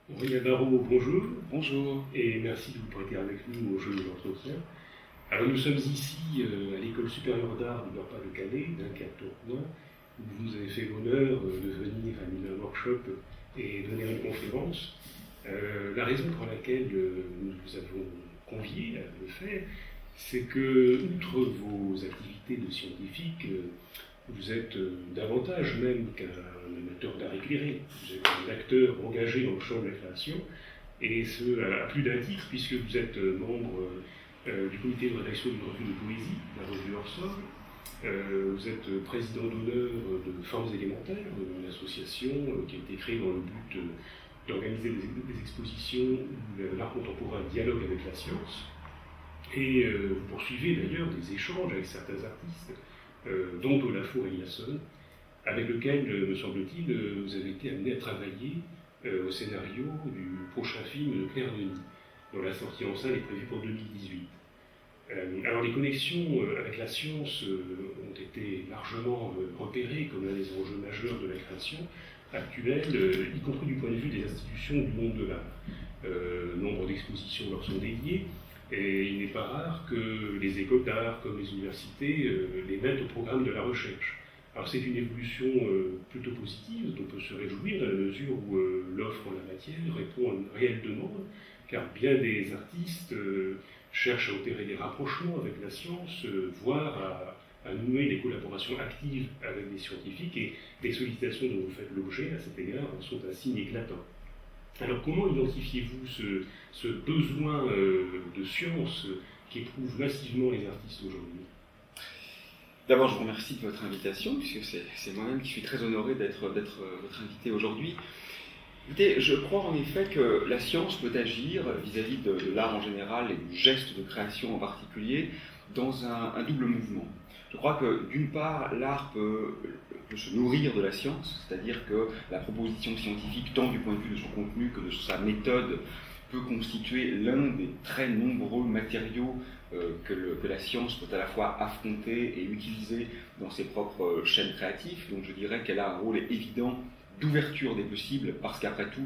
Henri Navarro, bonjour, Bonjour. et merci de vous prêter avec nous au jeu de l'entretien. Alors nous sommes ici à l'École supérieure d'art du Nord-Pas-de-Calais, Dunkerque-Tourcoing, où vous nous avez fait l'honneur de venir animer un workshop et donner une conférence. La raison pour laquelle nous vous avons convié à le faire, c'est que, outre vos activités de scientifique, vous êtes davantage même qu'un amateur d'art éclairé. Vous êtes un acteur engagé dans le champ de la création, et ce à plus d'un titre, puisque vous êtes membre du comité de rédaction d'une revue de poésie, la revue Hors Sol. Vous êtes président d'honneur de Formes élémentaires, une association qui a été créée dans le but d'organiser des expositions où l'art contemporain dialogue avec la science. Et vous poursuivez d'ailleurs des échanges avec certains artistes, dont Olafur Eliasson, avec lequel, me semble-t-il, vous avez été amené à travailler au scénario du prochain film de Claire Denis, dont la sortie en salle est prévue pour 2018. Alors les connexions avec la science ont été largement repérées comme l'un des enjeux majeurs de la création actuelle, y compris du point de vue des institutions du monde de l'art. Nombre d'expositions leur sont dédiées, et il n'est pas rare que les écoles d'art comme les universités les mettent au programme de la recherche. Alors c'est une évolution plutôt positive dont on peut se réjouir dans la mesure où l'offre en la matière répond à une réelle demande, car bien des artistes cherchent à opérer des rapprochements avec la science, voire à nouer des collaborations actives avec des scientifiques, et les sollicitations dont vous faites l'objet à cet égard sont un signe éclatant. Alors comment identifiez-vous ce besoin de science qu'éprouvent massivement les artistes aujourd'hui? D'abord, je vous remercie de votre invitation, puisque c'est moi-même qui suis très honoré d'être votre invité aujourd'hui. Écoutez, je crois en effet que la science peut agir vis-à-vis de l'art en général et du geste de création en particulier dans un double mouvement. Je crois que d'une part, l'art peut se nourrir de la science, c'est-à-dire que la proposition scientifique, tant du point de vue de son contenu que de sa méthode, peut constituer l'un des très nombreux matériaux que la science peut à la fois affronter et utiliser dans ses propres chaînes créatives. Donc je dirais qu'elle a un rôle évident d'ouverture des possibles, parce qu'après tout,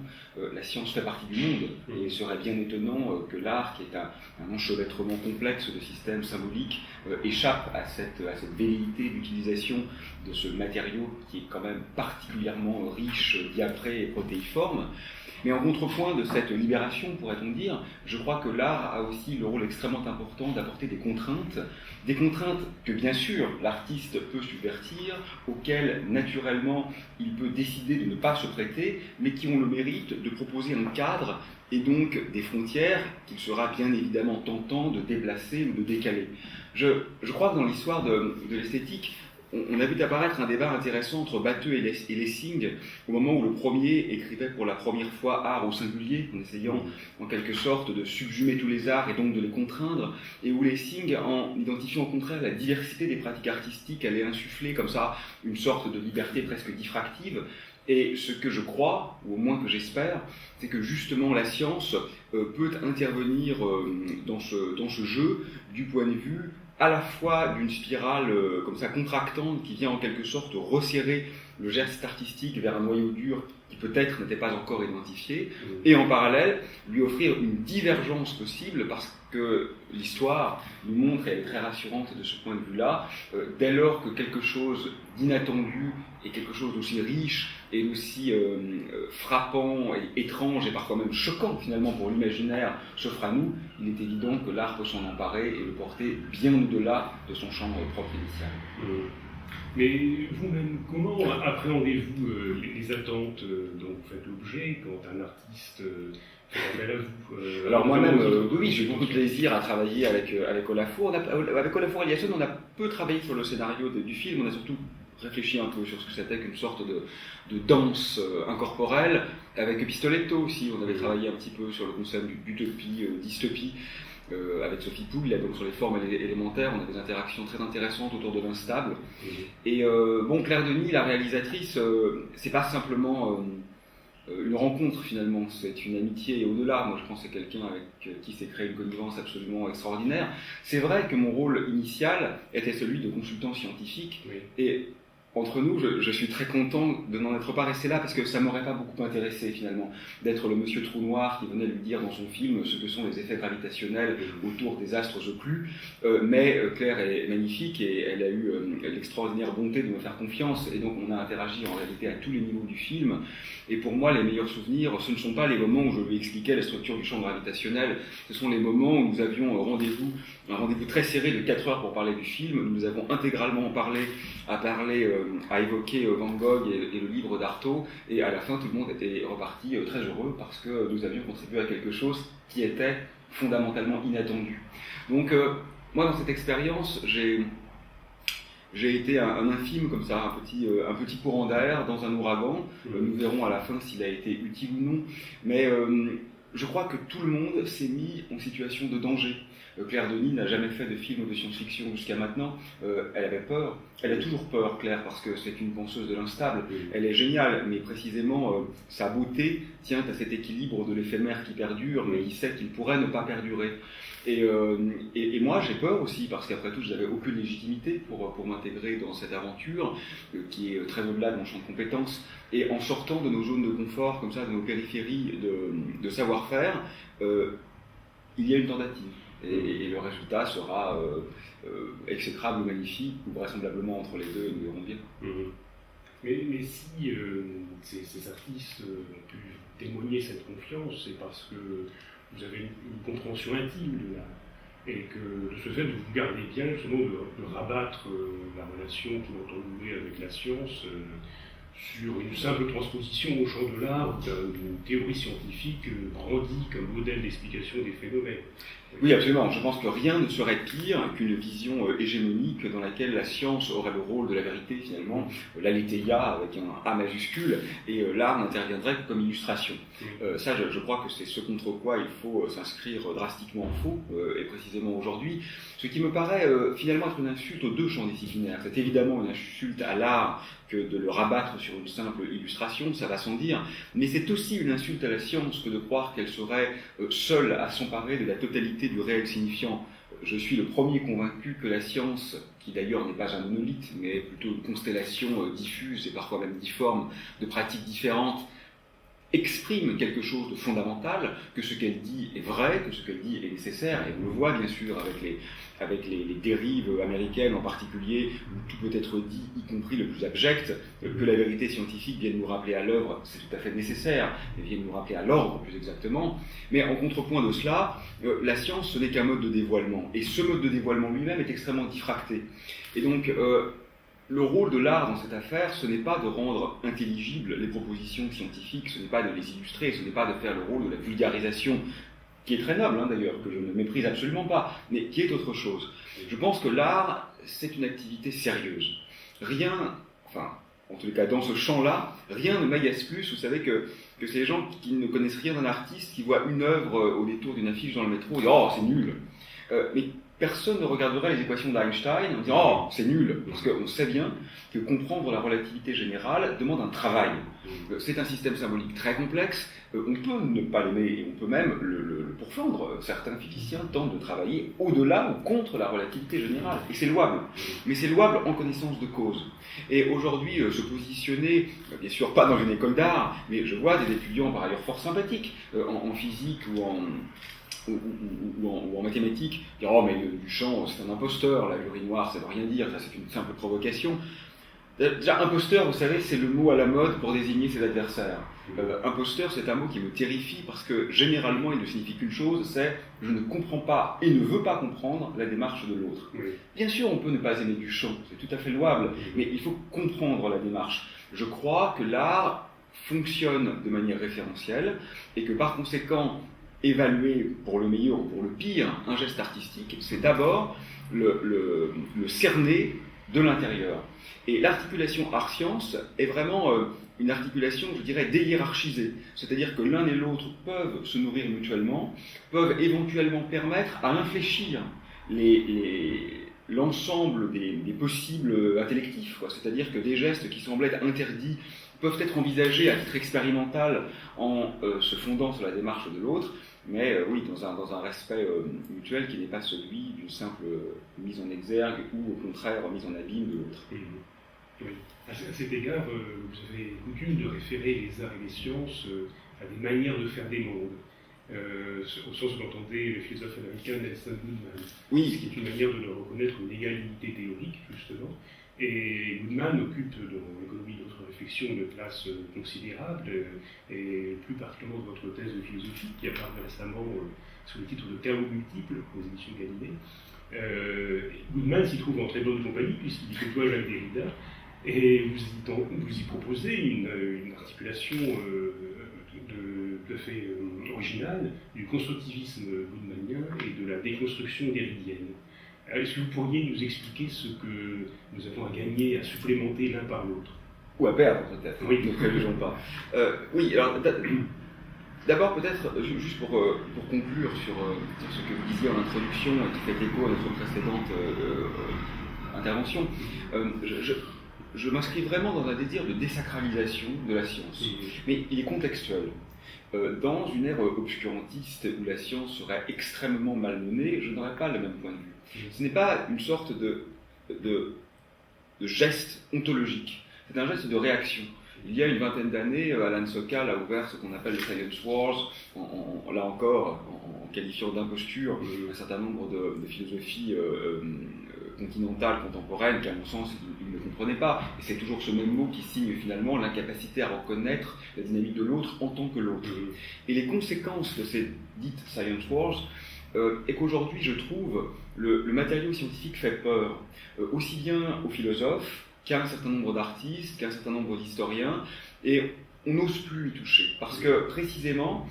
la science fait partie du monde, et il serait bien étonnant que l'art, qui est un enchevêtrement complexe de systèmes symboliques, échappe à cette velléité d'utilisation de ce matériau qui est quand même particulièrement riche, diapré et protéiforme. Mais en contrepoint de cette libération, pourrait-on dire, je crois que l'art a aussi le rôle extrêmement important d'apporter des contraintes que bien sûr l'artiste peut subvertir, auxquelles naturellement il peut décider de ne pas se prêter, mais qui ont le mérite de proposer un cadre et donc des frontières qu'il sera bien évidemment tentant de déplacer ou de décaler. Je crois que dans l'histoire de l'esthétique, on a vu apparaître un débat intéressant entre Batteux et Lessing au moment où le premier écrivait pour la première fois art au singulier, en essayant en quelque sorte de subjumer tous les arts et donc de les contraindre, et où Lessing, en identifiant au contraire la diversité des pratiques artistiques, allait insuffler comme ça une sorte de liberté presque diffractive. Et ce que je crois, ou au moins que j'espère, c'est que justement la science peut intervenir dans ce jeu du point de vue à la fois d'une spirale comme ça contractante qui vient en quelque sorte resserrer le geste artistique vers un noyau dur qui peut-être n'était pas encore identifié, et en parallèle lui offrir une divergence possible, parce que l'histoire nous montre, et elle est très rassurante de ce point de vue-là, dès lors que quelque chose d'inattendu et quelque chose d'aussi riche et d'aussi frappant et étrange et parfois même choquant finalement pour l'imaginaire s'offre à nous, il est évident que l'art peut s'en emparer et le porter bien au-delà de son champ propre initial. Mais vous-même, comment appréhendez-vous les attentes dont vous faites l'objet quand un artiste fait appel à vous? Alors moi-même, oui, j'ai beaucoup de plaisir à travailler avec Olafur. Avec Olafur Eliasson, on a peu travaillé sur le scénario du film, on a surtout réfléchi un peu sur ce que c'était qu'une sorte de danse incorporelle. Avec Pistoletto aussi, on avait travaillé un petit peu sur le concept d'utopie, dystopie, avec Sophie Pouille, donc sur les formes élémentaires, on a des interactions très intéressantes autour de l'instable. Et Claire Denis, la réalisatrice, c'est pas simplement une rencontre finalement, c'est une amitié, et au-delà, moi je pense que c'est quelqu'un avec qui s'est créé une connivence absolument extraordinaire. C'est vrai que mon rôle initial était celui de consultant scientifique, et entre nous, je suis très content de n'en être pas resté là parce que ça m'aurait pas beaucoup intéressé finalement d'être le monsieur trou noir qui venait lui dire dans son film ce que sont les effets gravitationnels autour des astres occlus. Mais Claire est magnifique et elle a eu l'extraordinaire bonté de me faire confiance et donc on a interagi en réalité à tous les niveaux du film. Et pour moi, les meilleurs souvenirs, ce ne sont pas les moments où je lui expliquais la structure du champ gravitationnel, ce sont les moments où nous avions un rendez-vous très serré de 4 heures pour parler du film. Nous avons intégralement parlé, à évoquer Van Gogh et le livre d'Artaud, et à la fin, tout le monde était reparti très heureux parce que nous avions contribué à quelque chose qui était fondamentalement inattendu. Donc, moi, dans cette expérience, j'ai été un infime comme ça, un petit courant d'air dans un ouragan. Nous verrons à la fin s'il a été utile ou non. Mais je crois que tout le monde s'est mis en situation de danger. Claire Denis n'a jamais fait de film de science-fiction jusqu'à maintenant. Elle avait peur. Elle a toujours peur, Claire, parce que c'est une penseuse de l'instable. Elle est géniale, mais précisément, sa beauté tient à cet équilibre de l'éphémère qui perdure, mais il sait qu'il pourrait ne pas perdurer. Et moi, j'ai peur aussi, parce qu'après tout, je n'avais aucune légitimité pour m'intégrer dans cette aventure, qui est très au-delà de mon champ de compétences. Et en sortant de nos zones de confort, comme ça, de nos périphéries de savoir-faire, il y a une tentative. Et le résultat sera exécrable ou magnifique, ou vraisemblablement entre les deux, nous verrons bien. Mais si ces artistes ont pu témoigner cette confiance, c'est parce que vous avez une compréhension intime de l'art, et que de ce fait, vous gardez bien justement de rabattre la relation qu'il entend nouer avec la science sur une simple transposition au champ de l'art d'une théorie scientifique brandie comme modèle d'explication des phénomènes. Oui, absolument. Je pense que rien ne serait pire qu'une vision hégémonique dans laquelle la science aurait le rôle de la vérité, finalement, l'aletheia avec un A majuscule, et l'art n'interviendrait que comme illustration. Ça, je crois que c'est ce contre quoi il faut s'inscrire drastiquement en faux, et précisément aujourd'hui. Ce qui me paraît finalement être une insulte aux deux champs disciplinaires. C'est évidemment une insulte à l'art que de le rabattre sur une simple illustration, ça va sans dire, mais c'est aussi une insulte à la science que de croire qu'elle serait seule à s'emparer de la totalité du réel signifiant. Je suis le premier convaincu que la science, qui d'ailleurs n'est pas un monolithe, mais plutôt une constellation diffuse et parfois même difforme de pratiques différentes, exprime quelque chose de fondamental, que ce qu'elle dit est vrai, que ce qu'elle dit est nécessaire, et on le voit bien sûr avec les dérives américaines en particulier, où tout peut être dit, y compris le plus abject, que la vérité scientifique vienne nous rappeler à l'œuvre, c'est tout à fait nécessaire, et vienne nous rappeler à l'ordre plus exactement, mais en contrepoint de cela, la science ce n'est qu'un mode de dévoilement, et ce mode de dévoilement lui-même est extrêmement diffracté. Et donc, le rôle de l'art dans cette affaire, ce n'est pas de rendre intelligibles les propositions scientifiques, ce n'est pas de les illustrer, ce n'est pas de faire le rôle de la vulgarisation, qui est très noble d'ailleurs, que je ne méprise absolument pas, mais qui est autre chose. Je pense que l'art, c'est une activité sérieuse. Rien, enfin, en tout cas dans ce champ-là, rien ne m'agace plus, vous savez que ces gens qui ne connaissent rien d'un artiste, qui voient une œuvre au détour d'une affiche dans le métro, et disent « Oh, c'est nul !» Mais personne ne regarderait les équations d'Einstein en disant « Oh, c'est nul !» Parce qu'on sait bien que comprendre la relativité générale demande un travail. C'est un système symbolique très complexe, on peut ne pas l'aimer et on peut même le pourfendre. Certains physiciens tentent de travailler au-delà ou contre la relativité générale, et c'est louable. Mais c'est louable en connaissance de cause. Et aujourd'hui, se positionner, bien sûr pas dans une école d'art, mais je vois des étudiants par ailleurs fort sympathiques, en physique ou en mathématiques, dire « Oh, mais Duchamp, c'est un imposteur, la l'urinoir, ça ne veut rien dire, ça c'est une simple provocation. » Déjà, imposteur, vous savez, c'est le mot à la mode pour désigner ses adversaires. Imposteur, c'est un mot qui me terrifie parce que généralement, il ne signifie qu'une chose, c'est « je ne comprends pas et ne veux pas comprendre la démarche de l'autre ». Bien sûr, on peut ne pas aimer Duchamp, c'est tout à fait louable, mais il faut comprendre la démarche. Je crois que l'art fonctionne de manière référentielle et que par conséquent, évaluer pour le meilleur ou pour le pire un geste artistique, c'est d'abord le cerner de l'intérieur. Et l'articulation art-science est vraiment une articulation, je dirais, déhiérarchisée. C'est-à-dire que l'un et l'autre peuvent se nourrir mutuellement, peuvent éventuellement permettre à infléchir l'ensemble des possibles intellectifs. C'est-à-dire que des gestes qui semblaient interdits peuvent être envisagés à titre expérimental en se fondant sur la démarche de l'autre, mais oui, dans un respect mutuel qui n'est pas celui d'une simple mise en exergue ou au contraire mise en abîme de l'autre. Oui. À cet égard, vous avez coutume de référer les arts et les sciences à des manières de faire des mondes, au sens où l'entendait le philosophe américain Nelson Goodman. Oui. Ce qui est une manière de leur reconnaître une égalité théorique, justement. Et Goodman occupe dans l'économie de votre réflexion une place considérable, et plus particulièrement de votre thèse de philosophie, qui a paru récemment sous le titre de Chaos multiples aux éditions Galilée. Goodman s'y trouve en très bonne compagnie, puisqu'il y côtoie Jacques Derrida, et vous y proposez une articulation de fait originale du constructivisme goodmanien et de la déconstruction derridienne. Est-ce que vous pourriez nous expliquer ce que nous avons à gagner, à supplémenter l'un par l'autre? Ou à perdre, peut-être, oui. Ne préjugeons pas. Oui, alors d'abord peut-être, juste pour conclure sur ce que vous disiez en introduction et qui fait écho à notre précédente intervention, je m'inscris vraiment dans un désir de désacralisation de la science. Mais il est contextuel. Dans une ère obscurantiste où la science serait extrêmement malmenée, je n'aurais pas le même point de vue. Ce n'est pas une sorte de geste ontologique, c'est un geste de réaction. Il y a une vingtaine d'années, Alan Sokal a ouvert ce qu'on appelle les Science Wars, là encore en qualifiant d'imposture un certain nombre de philosophies continentales, contemporaines, qu'à mon sens il ne comprenait pas. Et c'est toujours ce même mot qui signe finalement l'incapacité à reconnaître la dynamique de l'autre en tant que l'autre. Et les conséquences de ces dites Science Wars est qu'aujourd'hui, je trouve, le matériau scientifique fait peur, aussi bien aux philosophes qu'à un certain nombre d'artistes, qu'à un certain nombre d'historiens, et on n'ose plus y toucher. Parce que, précisément,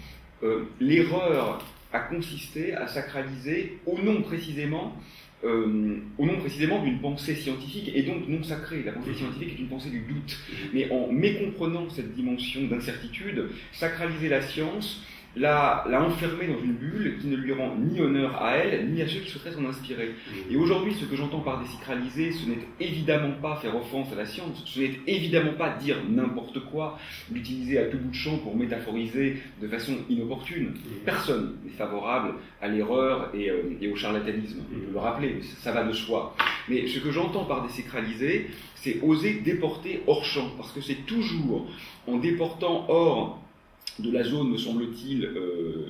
l'erreur a consisté à sacraliser, au nom précisément d'une pensée scientifique, et donc non sacrée. La pensée scientifique est une pensée du doute. Mais en mécomprenant cette dimension d'incertitude, sacraliser la science, l'a enfermée dans une bulle qui ne lui rend ni honneur à elle, ni à ceux qui souhaiteraient s'en inspirer. Et aujourd'hui, ce que j'entends par désacraliser, ce n'est évidemment pas faire offense à la science, ce n'est évidemment pas dire n'importe quoi, l'utiliser à tout bout de champ pour métaphoriser de façon inopportune. Personne n'est favorable à l'erreur et au charlatanisme, on peut le rappeler, ça va de soi. Mais ce que j'entends par désacraliser, c'est oser déporter hors champ, parce que c'est toujours en déportant hors de la zone, me semble-t-il,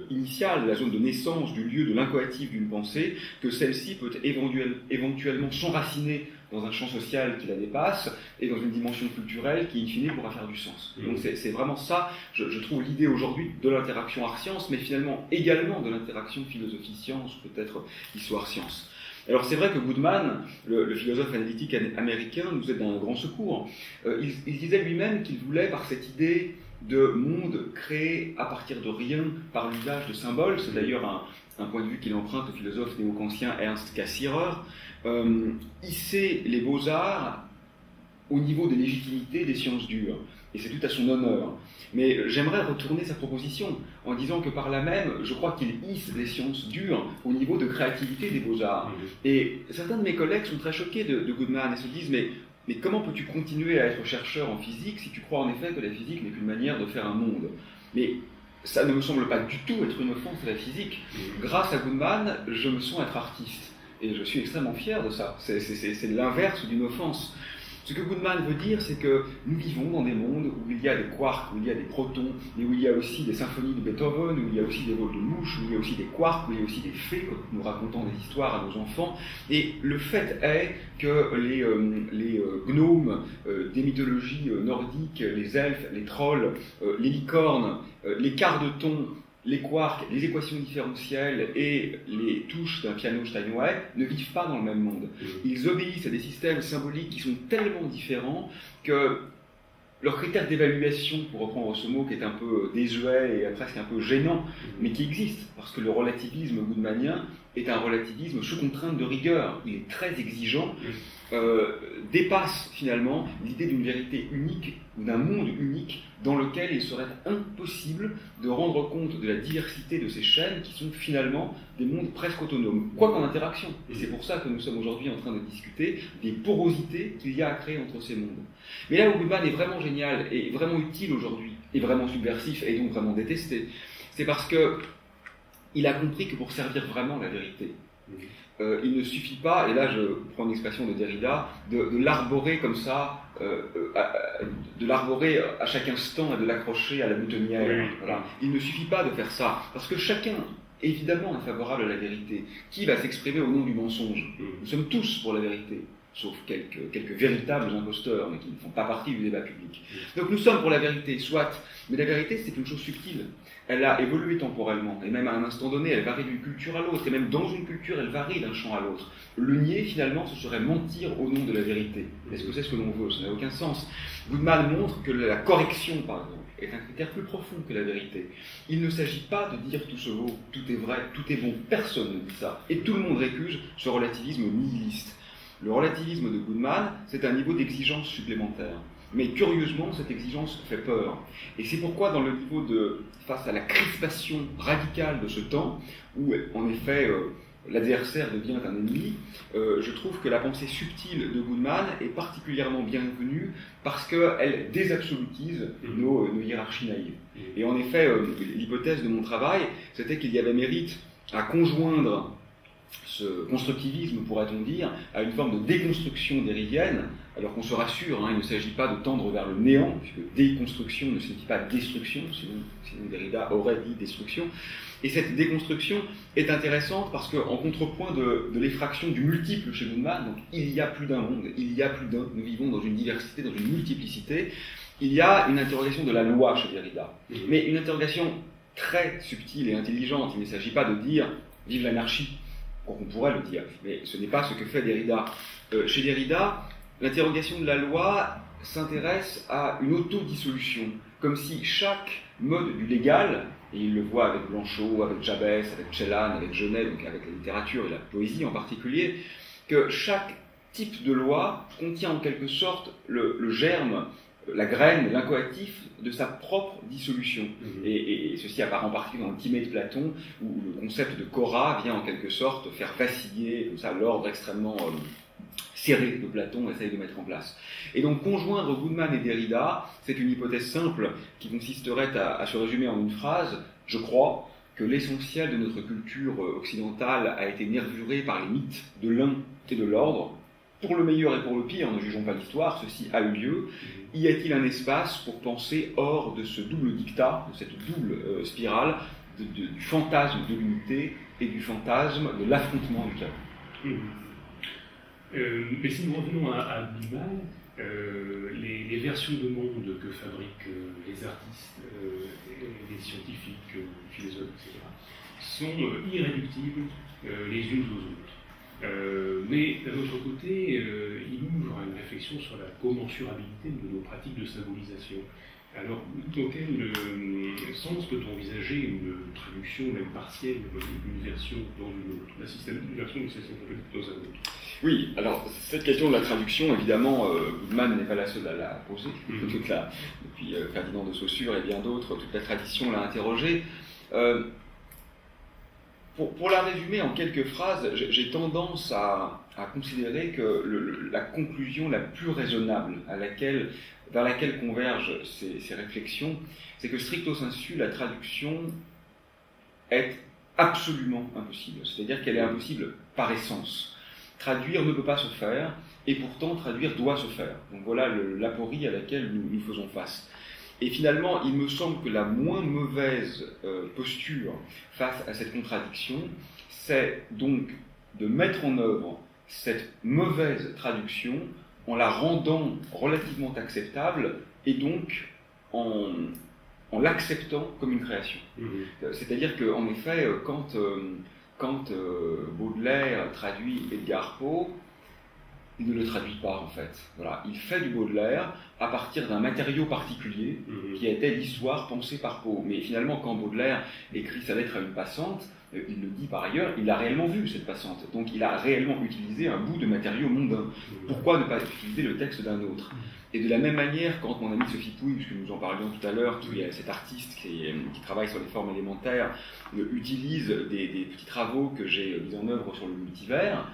initiale, la zone de naissance du lieu de l'incoatif d'une pensée, que celle-ci peut éventuellement s'enraciner dans un champ social qui la dépasse et dans une dimension culturelle qui, in fine, pourra faire du sens. Donc c'est vraiment ça, je trouve, l'idée aujourd'hui de l'interaction art-science, mais finalement également de l'interaction philosophie-science, peut-être histoire-science. Alors c'est vrai que Goodman, le philosophe analytique américain, nous est d'un grand secours. Il disait lui-même qu'il voulait, par cette idée de monde créé à partir de rien par l'usage de symboles, c'est d'ailleurs un point de vue qu'il emprunte au philosophe néo-kantien Ernst Cassirer, hisser les beaux-arts au niveau des légitimités des sciences dures. Et c'est tout à son honneur. Mais j'aimerais retourner sa proposition en disant que par là même, je crois qu'il hisse les sciences dures au niveau de créativité des beaux-arts. Et certains de mes collègues sont très choqués de Goodman et se disent mais comment peux-tu continuer à être chercheur en physique si tu crois en effet que la physique n'est qu'une manière de faire un monde? Mais ça ne me semble pas du tout être une offense à la physique. Grâce à Goodman, je me sens être artiste. Et je suis extrêmement fier de ça. C'est l'inverse d'une offense. Ce que Goodman veut dire, c'est que nous vivons dans des mondes où il y a des quarks, où il y a des protons, mais où il y a aussi des symphonies de Beethoven, où il y a aussi des vols de mouches, où il y a aussi des quarks, où il y a aussi des fées, quand nous racontons des histoires à nos enfants. Et le fait est que les gnomes des mythologies nordiques, les elfes, les trolls, les licornes, les quarts de ton, les quarks, les équations différentielles et les touches d'un piano Steinway ne vivent pas dans le même monde. Ils obéissent à des systèmes symboliques qui sont tellement différents que leurs critères d'évaluation, pour reprendre ce mot qui est un peu désuet et presque un peu gênant, mais qui existe, parce que le relativisme goodmanien est un relativisme sous contrainte de rigueur. Il est très exigeant, dépasse finalement l'idée d'une vérité unique ou d'un monde unique dans lequel il serait impossible de rendre compte de la diversité de ces chaînes qui sont finalement des mondes presque autonomes, quoi qu'en interaction. Et c'est pour ça que nous sommes aujourd'hui en train de discuter des porosités qu'il y a à créer entre ces mondes. Mais là où Goodman est vraiment génial et vraiment utile aujourd'hui, et vraiment subversif et donc vraiment détesté, c'est parce que il a compris que pour servir vraiment la vérité, Il ne suffit pas, et là je prends une expression de Derrida, de l'arborer comme ça, de l'arborer à chaque instant et de l'accrocher à la boutonnière. Voilà. Il ne suffit pas de faire ça, parce que chacun, évidemment, est favorable à la vérité. Qui va s'exprimer au nom du mensonge? Nous sommes tous pour la vérité, sauf quelques véritables imposteurs, mais qui ne font pas partie du débat public. Donc nous sommes pour la vérité, soit, mais la vérité c'est une chose subtile. Elle a évolué temporellement, et même à un instant donné, elle varie d'une culture à l'autre, et même dans une culture, elle varie d'un champ à l'autre. Le nier, finalement, ce serait mentir au nom de la vérité. Est-ce que c'est ce que l'on veut? Ça n'a aucun sens. Goodman montre que la correction, par exemple, est un critère plus profond que la vérité. Il ne s'agit pas de dire tout se vaut, tout est vrai, tout est bon. Personne ne dit ça. Et tout le monde récuse ce relativisme nihiliste. Le relativisme de Goodman, c'est un niveau d'exigence supplémentaire. Mais curieusement, cette exigence fait peur. Et c'est pourquoi, dans le niveau face à la crispation radicale de ce temps, où en effet l'adversaire devient un ennemi, je trouve que la pensée subtile de Goodman est particulièrement bienvenue parce qu'elle désabsolutise nos hiérarchies naïves. Et en effet, l'hypothèse de mon travail, c'était qu'il y avait mérite à conjoindre ce constructivisme, pourrait-on dire, à une forme de déconstruction derridienne, alors qu'on se rassure, il ne s'agit pas de tendre vers le néant, puisque déconstruction ne signifie pas destruction, sinon Derrida aurait dit destruction. Et cette déconstruction est intéressante parce qu'en contrepoint de l'effraction du multiple chez Goodman, donc il y a plus d'un monde, il y a plus d'un, nous vivons dans une diversité, dans une multiplicité, il y a une interrogation de la loi chez Derrida, mais une interrogation très subtile et intelligente. Il ne s'agit pas de dire « vive l'anarchie », on pourrait le dire, mais ce n'est pas ce que fait Derrida. Chez Derrida, l'interrogation de la loi s'intéresse à une autodissolution, comme si chaque mode du légal, et il le voit avec Blanchot, avec Jabès, avec Celan, avec Genet, donc avec la littérature et la poésie en particulier, que chaque type de loi contient en quelque sorte le germe, la graine, l'incoatif de sa propre dissolution. Et ceci apparaît en particulier dans le Timée de Platon, où le concept de Cora vient en quelque sorte faire vaciller comme ça, l'ordre extrêmement serré de Platon essaye de mettre en place. Et donc conjoindre Goodman et Derrida, c'est une hypothèse simple qui consisterait à se résumer en une phrase. Je crois que l'essentiel de notre culture occidentale a été nervuré par les mythes de l'un et de l'ordre. Pour le meilleur et pour le pire, ne jugeons pas l'histoire, ceci a eu lieu. Y a-t-il un espace pour penser hors de ce double dictat, de cette double spirale, du fantasme de l'unité et du fantasme de l'affrontement du chaos? Mais si nous revenons à Goodman, les versions de monde que fabriquent les artistes, les scientifiques, les philosophes, etc., sont irréductibles les unes aux autres. Mais d'un autre côté, il ouvre à une réflexion sur la commensurabilité de nos pratiques de symbolisation. Alors, dans quel sens peut-on envisager une traduction, même partielle, d'une version dans une autre, une version d'une système complète dans un autre? Oui, alors cette question de la traduction, évidemment, Goodman n'est pas la seule à la poser. Depuis Ferdinand de Saussure et bien d'autres, toute la tradition l'a interrogée. Pour la résumer en quelques phrases, j'ai tendance à considérer que la conclusion la plus raisonnable vers laquelle convergent ces réflexions, c'est que stricto sensu, la traduction est absolument impossible. C'est-à-dire qu'elle est impossible par essence. Traduire ne peut pas se faire, et pourtant traduire doit se faire. Donc voilà l'aporie à laquelle nous faisons face. Et finalement, il me semble que la moins mauvaise posture face à cette contradiction, c'est donc de mettre en œuvre cette mauvaise traduction en la rendant relativement acceptable et donc en l'acceptant comme une création. C'est-à-dire qu'en effet, quand Baudelaire traduit Edgar Poe, il ne le traduit pas en fait. Voilà. Il fait du Baudelaire à partir d'un matériau particulier qui était l'histoire pensée par Poe. Mais finalement, quand Baudelaire écrit sa lettre à une passante, il le dit par ailleurs, il a réellement vu cette passante. Donc il a réellement utilisé un bout de matériau mondain. Pourquoi ne pas utiliser le texte d'un autre? Et de la même manière, quand mon amie Sophie Pouille, puisque nous en parlions tout à l'heure, qui est cet artiste qui travaille sur les formes élémentaires, utilise des petits travaux que j'ai mis en œuvre sur le multivers,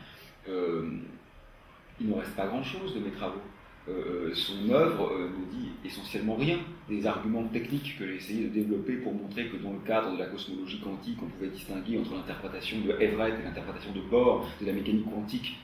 il ne reste pas grand-chose de mes travaux. son œuvre ne dit essentiellement rien des arguments techniques que j'ai essayé de développer pour montrer que dans le cadre de la cosmologie quantique, on pouvait distinguer entre l'interprétation de Everett et l'interprétation de Bohr de la mécanique quantique.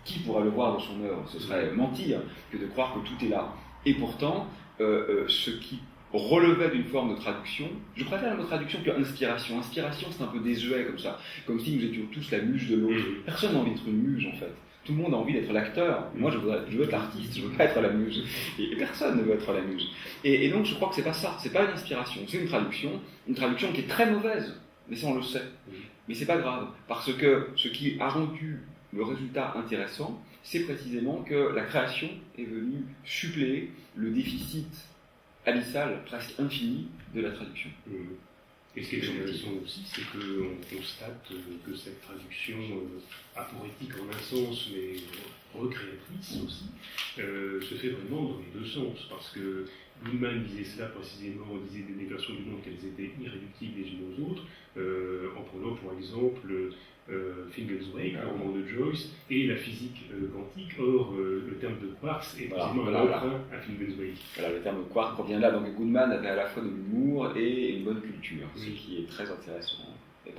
Qui pourra le voir dans son œuvre? Ce serait mentir que de croire que tout est là. Et pourtant, ce qui relevait d'une forme de traduction, je préfère le mot traduction que inspiration. Inspiration, c'est un peu désuet comme ça, comme si nous étions tous la muse de l'autre. Personne n'a envie d'être une muse en fait. Tout le monde a envie d'être l'acteur. Moi, je veux être l'artiste, je veux pas être la muse. Et personne ne veut être la muse. Et donc, je crois que c'est pas ça. C'est pas une inspiration. C'est une traduction qui est très mauvaise. Mais ça, on le sait. Mais c'est pas grave, parce que ce qui a rendu le résultat intéressant, c'est précisément que la création est venue suppléer le déficit abyssal, presque infini, de la traduction. Et ce qui est intéressant aussi, c'est qu'on constate que cette traduction aporétique en un sens, mais recréatrice aussi, se fait vraiment dans les deux sens, parce que Goodman disait cela précisément, on disait des versions du monde qu'elles étaient irréductibles les unes aux autres, en prenant pour exemple Fingal's Wake, le roman de Joyce, et la physique quantique. Or, le terme de quartz est précisément un emprunt à Fingal's Wake. Voilà, le terme de quartz provient là. Donc Goodman avait à la fois de l'humour et une bonne culture, ce qui est très intéressant.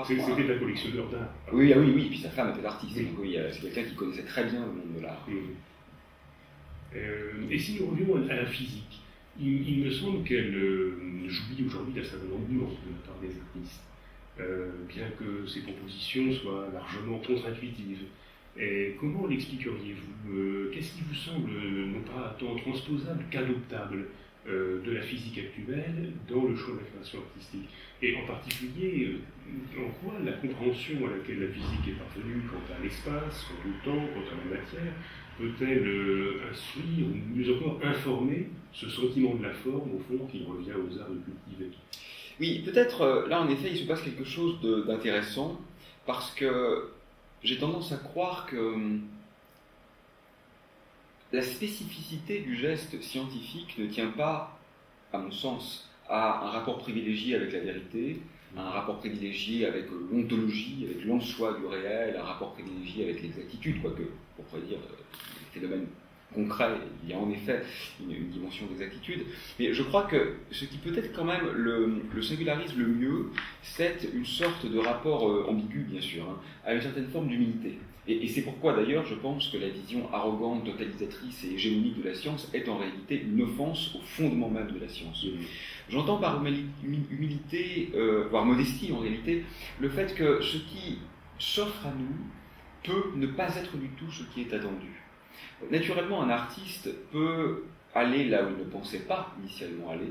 C'était un collectionneur d'art. Oui, oui, puis sa femme était artiste, donc oui, c'est quelqu'un qui connaissait très bien le monde de l'art. Et si nous revenons à la physique, il me semble qu'elle jouit aujourd'hui d'un certain nombre de nuances de la part des artistes. Bien que ces propositions soient largement contre-intuitives. Et comment l'expliqueriez-vous? Qu'est-ce qui vous semble non pas tant transposable qu'adoptable de la physique actuelle dans le champ de la création artistique? Et en particulier, en quoi la compréhension à laquelle la physique est parvenue quant à l'espace, quant au temps, quant à la matière, peut-elle instruire, ou mieux encore informer ce sentiment de la forme, au fond, qui revient aux arts de cultiver? Oui, peut-être, là en effet, il se passe quelque chose d'intéressant, parce que j'ai tendance à croire que la spécificité du geste scientifique ne tient pas, à mon sens, à un rapport privilégié avec la vérité, à un rapport privilégié avec l'ontologie, avec l'en-soi du réel, un rapport privilégié avec l'exactitude, quoique, on pourrait dire, les phénomènes concret, il y a en effet une dimension d'exactitude, mais je crois que ce qui peut-être quand même le singularise le mieux, c'est une sorte de rapport ambigu, bien sûr, à une certaine forme d'humilité. Et c'est pourquoi d'ailleurs je pense que la vision arrogante, totalisatrice et hégémonique de la science est en réalité une offense au fondement même de la science. J'entends par humilité, voire modestie en réalité, le fait que ce qui s'offre à nous peut ne pas être du tout ce qui est attendu. Naturellement, un artiste peut aller là où il ne pensait pas initialement aller.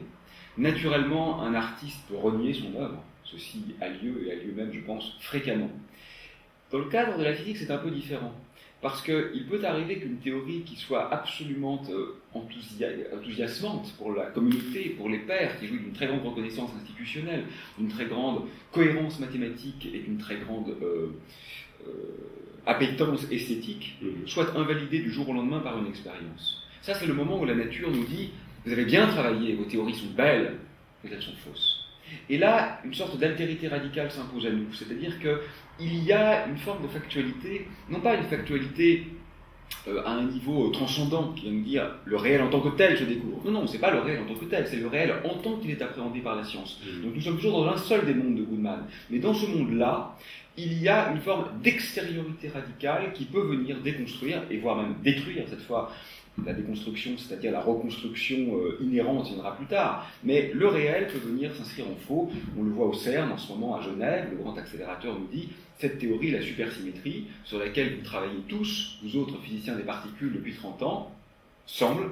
Naturellement, un artiste peut renier son œuvre. Ceci a lieu, et a lieu même, je pense, fréquemment. Dans le cadre de la physique, c'est un peu différent. Parce qu'il peut arriver qu'une théorie qui soit absolument enthousiasmante pour la communauté, pour les pairs, qui jouit d'une très grande reconnaissance institutionnelle, d'une très grande cohérence mathématique et d'une très grande appétence esthétique, soit invalidée du jour au lendemain par une expérience. Ça, c'est le moment où la nature nous dit « Vous avez bien travaillé, vos théories sont belles, mais elles sont fausses. » Et là, une sorte d'altérité radicale s'impose à nous, c'est-à-dire qu'il y a une forme de factualité, non pas une factualité à un niveau transcendant qui va nous dire le réel en tant que tel se découvre. Non, c'est pas le réel en tant que tel, c'est le réel en tant qu'il est appréhendé par la science. Donc nous sommes toujours dans un seul des mondes de Goodman. Mais dans ce monde-là, il y a une forme d'extériorité radicale qui peut venir déconstruire, et voire même détruire cette fois la déconstruction, c'est-à-dire la reconstruction inhérente viendra plus tard, mais le réel peut venir s'inscrire en faux. On le voit au CERN en ce moment à Genève, le grand accélérateur nous dit cette théorie, la supersymétrie, sur laquelle vous travaillez tous, vous autres physiciens des particules depuis 30 ans, semble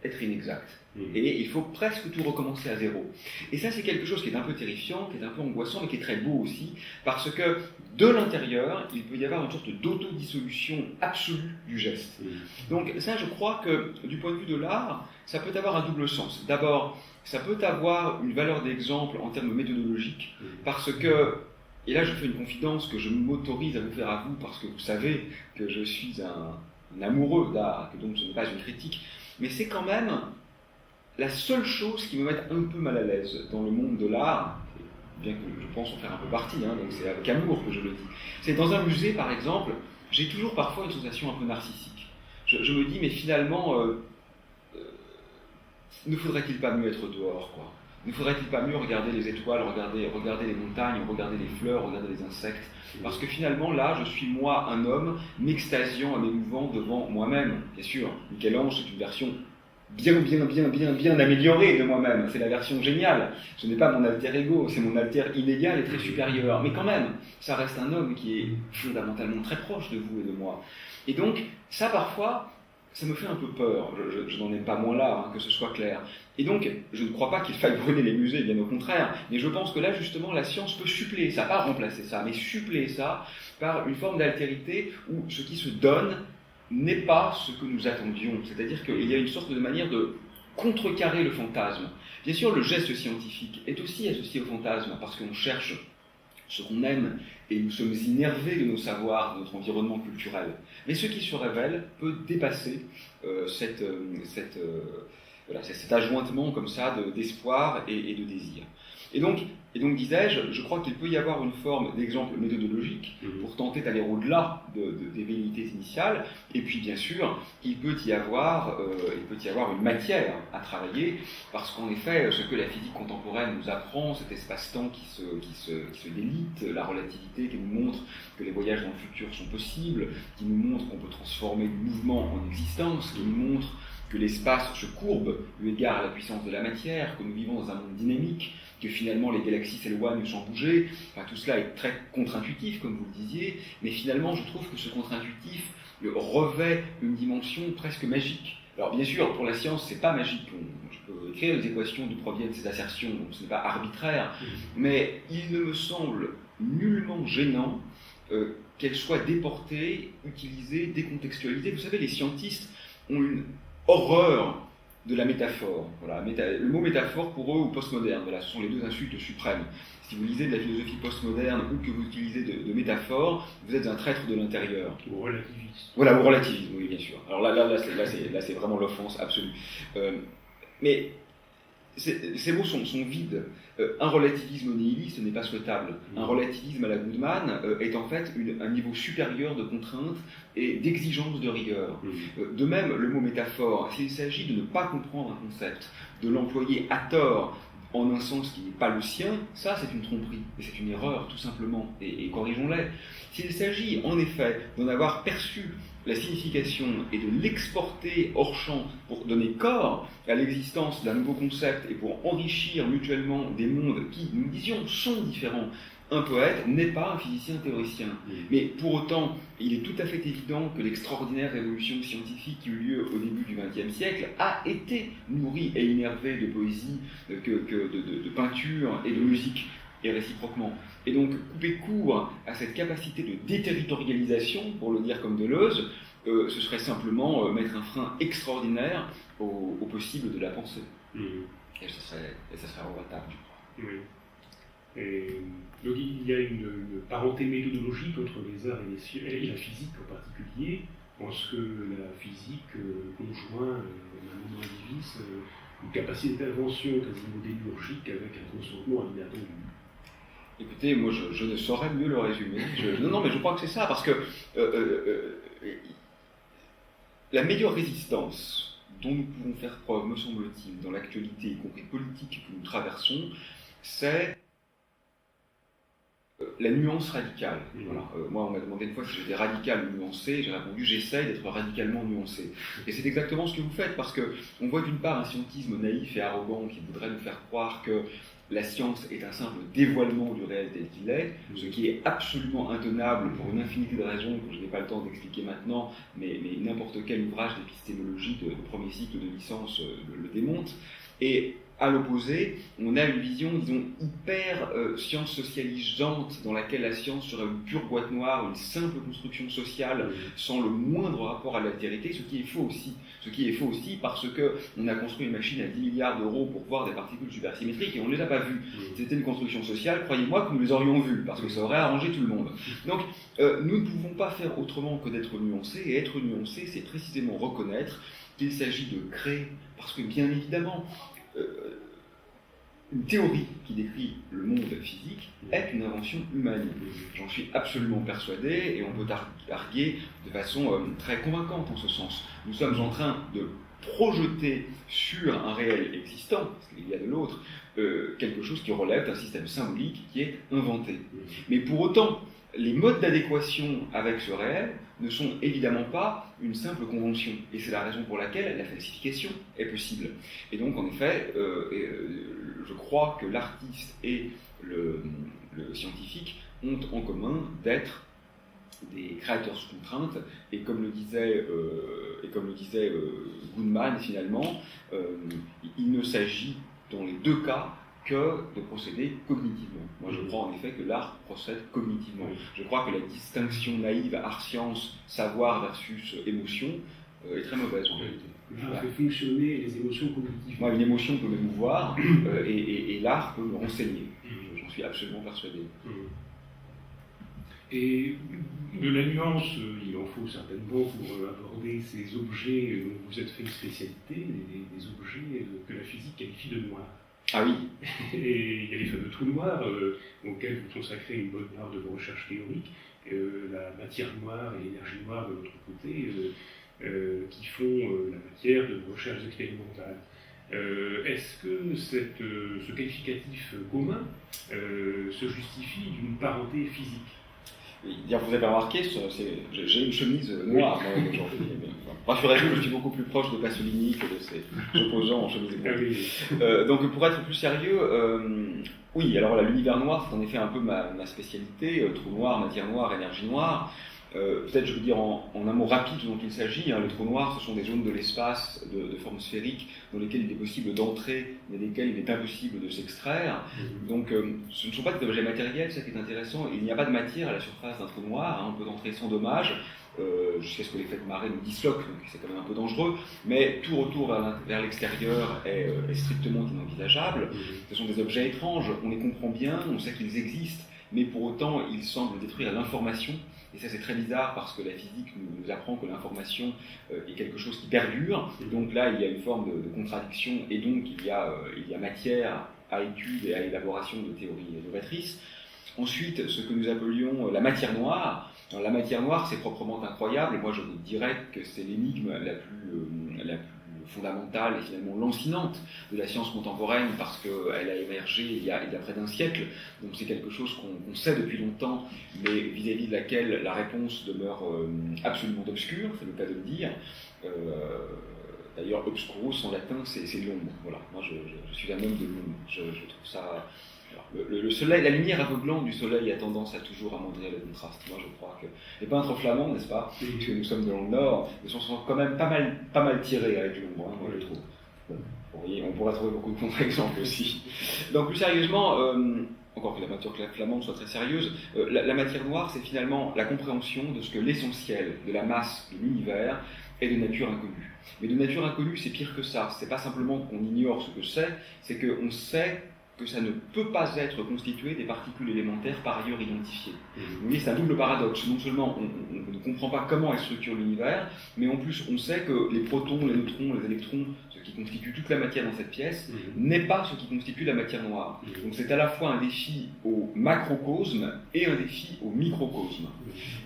être inexacte. Et il faut presque tout recommencer à zéro. Et ça, c'est quelque chose qui est un peu terrifiant, qui est un peu angoissant, mais qui est très beau aussi, parce que de l'intérieur, il peut y avoir une sorte d'autodissolution absolue du geste. Donc ça, je crois que du point de vue de l'art, ça peut avoir un double sens. D'abord, ça peut avoir une valeur d'exemple en termes méthodologiques, parce que, et là je fais une confidence que je m'autorise à vous faire à vous, parce que vous savez que je suis un amoureux d'art, que donc ce n'est pas une critique, mais c'est quand même la seule chose qui me met un peu mal à l'aise dans le monde de l'art, bien que je pense en faire un peu partie, donc c'est avec amour que je le dis, c'est dans un musée par exemple, j'ai toujours parfois une sensation un peu narcissique. Je me dis, mais finalement, ne faudrait-il pas mieux être dehors, quoi? Ne faudrait-il pas mieux regarder les étoiles, regarder les montagnes, regarder les fleurs, regarder les insectes? Parce que finalement, là, je suis moi, un homme, m'extasiant, m'émouvant devant moi-même. Bien sûr, Michel-Ange, c'est une version bien améliorée de moi-même. C'est la version géniale. Ce n'est pas mon alter ego, c'est mon alter inégal et très supérieur. Mais quand même, ça reste un homme qui est fondamentalement très proche de vous et de moi. Et donc, ça, parfois, ça me fait un peu peur. Je n'en ai pas moins là, que ce soit clair. Et donc, je ne crois pas qu'il faille brûler les musées, bien au contraire, mais je pense que là, justement, la science peut suppléer ça, pas remplacer ça, mais suppléer ça par une forme d'altérité où ce qui se donne n'est pas ce que nous attendions. C'est-à-dire qu'il y a une sorte de manière de contrecarrer le fantasme. Bien sûr, le geste scientifique est aussi associé au fantasme, parce qu'on cherche ce qu'on aime, et nous sommes innervés de nos savoirs, de notre environnement culturel. Mais ce qui se révèle peut dépasser cet ajointement comme ça d'espoir et de désir. Et donc disais-je, je crois qu'il peut y avoir une forme d'exemple méthodologique pour tenter d'aller au-delà des velléités initiales, et puis bien sûr, il peut y avoir une matière à travailler, parce qu'en effet, ce que la physique contemporaine nous apprend, cet espace-temps qui se délite, la relativité qui nous montre que les voyages dans le futur sont possibles, qui nous montre qu'on peut transformer du mouvement en existence, qui nous montre que l'espace se courbe eu égard à la puissance de la matière, que nous vivons dans un monde dynamique, que finalement les galaxies s'éloignent sans bouger. Enfin, tout cela est très contre-intuitif, comme vous le disiez, mais finalement je trouve que ce contre-intuitif revêt une dimension presque magique. Alors bien sûr, pour la science, c'est pas magique. Je peux écrire les équations d'où proviennent ces assertions, donc ce n'est pas arbitraire, mais il ne me semble nullement gênant qu'elles soient déportées, utilisées, décontextualisées. Vous savez, les scientistes ont une horreur de la métaphore. Voilà, le mot métaphore pour eux ou postmoderne, voilà, ce sont les deux insultes suprêmes. Si vous lisez de la philosophie postmoderne ou que vous utilisez de métaphore, vous êtes un traître de l'intérieur. Ou relativiste. Voilà, ou relativisme, oui, bien sûr. Alors là c'est vraiment l'offense absolue. Mais ces mots sont vides. Un relativisme nihiliste n'est pas souhaitable. Un relativisme à la Goodman est en fait un niveau supérieur de contrainte et d'exigence de rigueur. De même, le mot métaphore, s'il s'agit de ne pas comprendre un concept, de l'employer à tort en un sens qui n'est pas le sien, ça c'est une tromperie, et c'est une erreur tout simplement, et corrigeons-les. S'il s'agit en effet d'en avoir perçu la signification et de l'exporter hors champ pour donner corps à l'existence d'un nouveau concept et pour enrichir mutuellement des mondes qui, nous disions, sont différents. Un poète n'est pas un physicien théoricien. Mais pour autant, il est tout à fait évident que l'extraordinaire révolution scientifique qui eut lieu au début du XXe siècle a été nourrie et innervée de poésie, de peinture et de musique, et réciproquement. Et donc, couper court à cette capacité de déterritorialisation, pour le dire comme Deleuze, ce serait simplement mettre un frein extraordinaire au possible de la pensée. Et ça serait regrettable, je crois. Oui. Et donc il y a une parenté méthodologique entre les arts et la physique en particulier, en ce que la physique conjoint Manon Davis une capacité d'invention quasiment démiurgique avec un consentement inattendu. Écoutez, moi je ne saurais mieux le résumer. Non, mais je crois que c'est ça, parce que la meilleure résistance dont nous pouvons faire preuve, me semble-t-il, dans l'actualité, y compris politique que nous traversons, c'est la nuance radicale. Voilà. Moi, on m'a demandé une fois si j'étais radical ou nuancé, j'ai répondu j'essaye d'être radicalement nuancé. Et c'est exactement ce que vous faites, parce qu'on voit d'une part un scientisme naïf et arrogant qui voudrait nous faire croire que la science est un simple dévoilement du réel tel qu'il est, ce qui est absolument intenable pour une infinité de raisons que je n'ai pas le temps d'expliquer maintenant, mais n'importe quel ouvrage d'épistémologie de premier cycle de licence le démontre. Et à l'opposé, on a une vision, disons, hyper science socialisante, dans laquelle la science serait une pure boîte noire, une simple construction sociale, sans le moindre rapport à l'altérité, ce qui est faux aussi. Ce qui est faux aussi parce qu'on a construit une machine à 10 milliards d'euros pour voir des particules supersymétriques et on ne les a pas vues. C'était une construction sociale, croyez-moi que nous les aurions vues, parce que ça aurait arrangé tout le monde. Donc, nous ne pouvons pas faire autrement que d'être nuancés, et être nuancé, c'est précisément reconnaître qu'il s'agit de créer, parce que bien évidemment, une théorie qui décrit le monde physique est une invention humaine. J'en suis absolument persuadé, et on peut arguer de façon très convaincante en ce sens. Nous sommes en train de projeter sur un réel existant, parce qu'il y a de l'autre, quelque chose qui relève d'un système symbolique qui est inventé. Mais pour autant, les modes d'adéquation avec ce réel ne sont évidemment pas une simple convention. Et c'est la raison pour laquelle la falsification est possible. Et donc, en effet, je crois que l'artiste et le scientifique ont en commun d'être des créateurs sous contrainte, et comme le disait Goodman, finalement, il ne s'agit dans les deux cas que de procéder cognitivement. Moi, je crois en effet que l'art procède cognitivement. Je crois que la distinction naïve art-science, savoir versus émotion, est très mauvaise en réalité. L'art fait fonctionner les émotions cognitivement. Moi, une émotion peut m'émouvoir, et l'art peut me renseigner. J'en suis absolument persuadé. Et de la nuance, il en faut certainement pour aborder ces objets dont vous êtes fait une spécialité, des objets que la physique qualifie de noirs. Ah oui. Et il y a les fameux trous noirs auxquels vous consacrez une bonne part de vos recherches théoriques, la matière noire et l'énergie noire de l'autre côté, qui font la matière de vos recherches expérimentales. Est-ce que ce qualificatif commun se justifie d'une parenté physique ? Vous avez remarqué, j'ai une chemise noire aujourd'hui. Rassurez-vous, je suis beaucoup plus proche de Pasolini que de ses opposants en chemise blanche. Donc pour être plus sérieux, oui, alors l'univers noir, c'est en effet un peu ma spécialité, trou noir, matière noire, énergie noire. Peut-être je veux dire en un mot rapide dont il s'agit. Les trous noirs, ce sont des zones de l'espace de forme sphérique dans lesquelles il est possible d'entrer, mais desquelles il est impossible de s'extraire. Donc ce ne sont pas des objets matériels, c'est ça qui est intéressant. Il n'y a pas de matière à la surface d'un trou noir, on peut entrer sans dommage, jusqu'à ce que l'effet de marée nous disloque, donc c'est quand même un peu dangereux, mais tout retour vers l'extérieur est strictement inenvisageable. Ce sont des objets étranges, on les comprend bien, on sait qu'ils existent, mais pour autant ils semblent détruire l'information. Et ça c'est très bizarre parce que la physique nous apprend que l'information est quelque chose qui perdure. Donc là il y a une forme de contradiction, et donc il y a matière à étude et à élaboration de théories novatrices. Ensuite, ce que nous appelions la matière noire. Alors, la matière noire, c'est proprement incroyable. Moi, je vous dirais que c'est l'énigme la plus fondamentale et finalement lancinante de la science contemporaine, parce qu'elle a émergé il y a près d'un siècle. Donc c'est quelque chose qu'on sait depuis longtemps, mais vis-à-vis de laquelle la réponse demeure absolument obscure, c'est le cas de le dire. D'ailleurs, obscurus en latin, c'est l'ombre. Voilà. Moi, je suis un homme de l'ombre. Je trouve ça... Le soleil, la lumière aveuglante du soleil a tendance à toujours amoindrir le contraste. Moi, je crois que les peintres flamands, n'est-ce pas, puisque nous sommes dans le Nord, ils sont quand même pas mal tirés avec l'ombre, moi je trouve. Bon, on pourrait trouver beaucoup de contre-exemples aussi. Donc, plus sérieusement, encore que la peinture flamande soit très sérieuse, la matière noire, c'est finalement la compréhension de ce que l'essentiel de la masse de l'univers est de nature inconnue. Mais de nature inconnue, c'est pire que ça. C'est pas simplement qu'on ignore ce que c'est qu'on sait que ça ne peut pas être constitué des particules élémentaires par ailleurs identifiées. Vous voyez, c'est un double paradoxe. Non seulement on ne comprend pas comment elle structure l'univers, mais en plus on sait que les protons, les neutrons, les électrons, ce qui constitue toute la matière dans cette pièce, n'est pas ce qui constitue la matière noire. Donc c'est à la fois un défi au macrocosme et un défi au microcosme.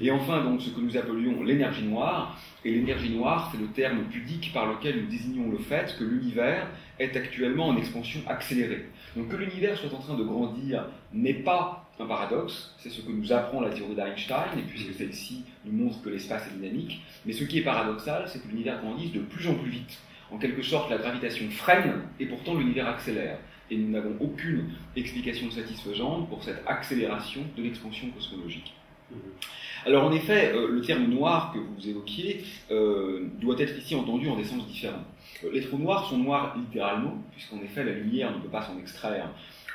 Et enfin, donc, ce que nous appelions l'énergie noire, et l'énergie noire, c'est le terme pudique par lequel nous désignons le fait que l'univers est actuellement en expansion accélérée. Donc que l'univers soit en train de grandir n'est pas un paradoxe, c'est ce que nous apprend la théorie d'Einstein, et puisque celle-ci nous montre que l'espace est dynamique, mais ce qui est paradoxal, c'est que l'univers grandisse de plus en plus vite. En quelque sorte, la gravitation freine, et pourtant l'univers accélère. Et nous n'avons aucune explication satisfaisante pour cette accélération de l'expansion cosmologique. Alors en effet, le terme noir que vous évoquiez doit être ici entendu en des sens différents. Les trous noirs sont noirs littéralement, puisqu'en effet la lumière ne peut pas s'en extraire,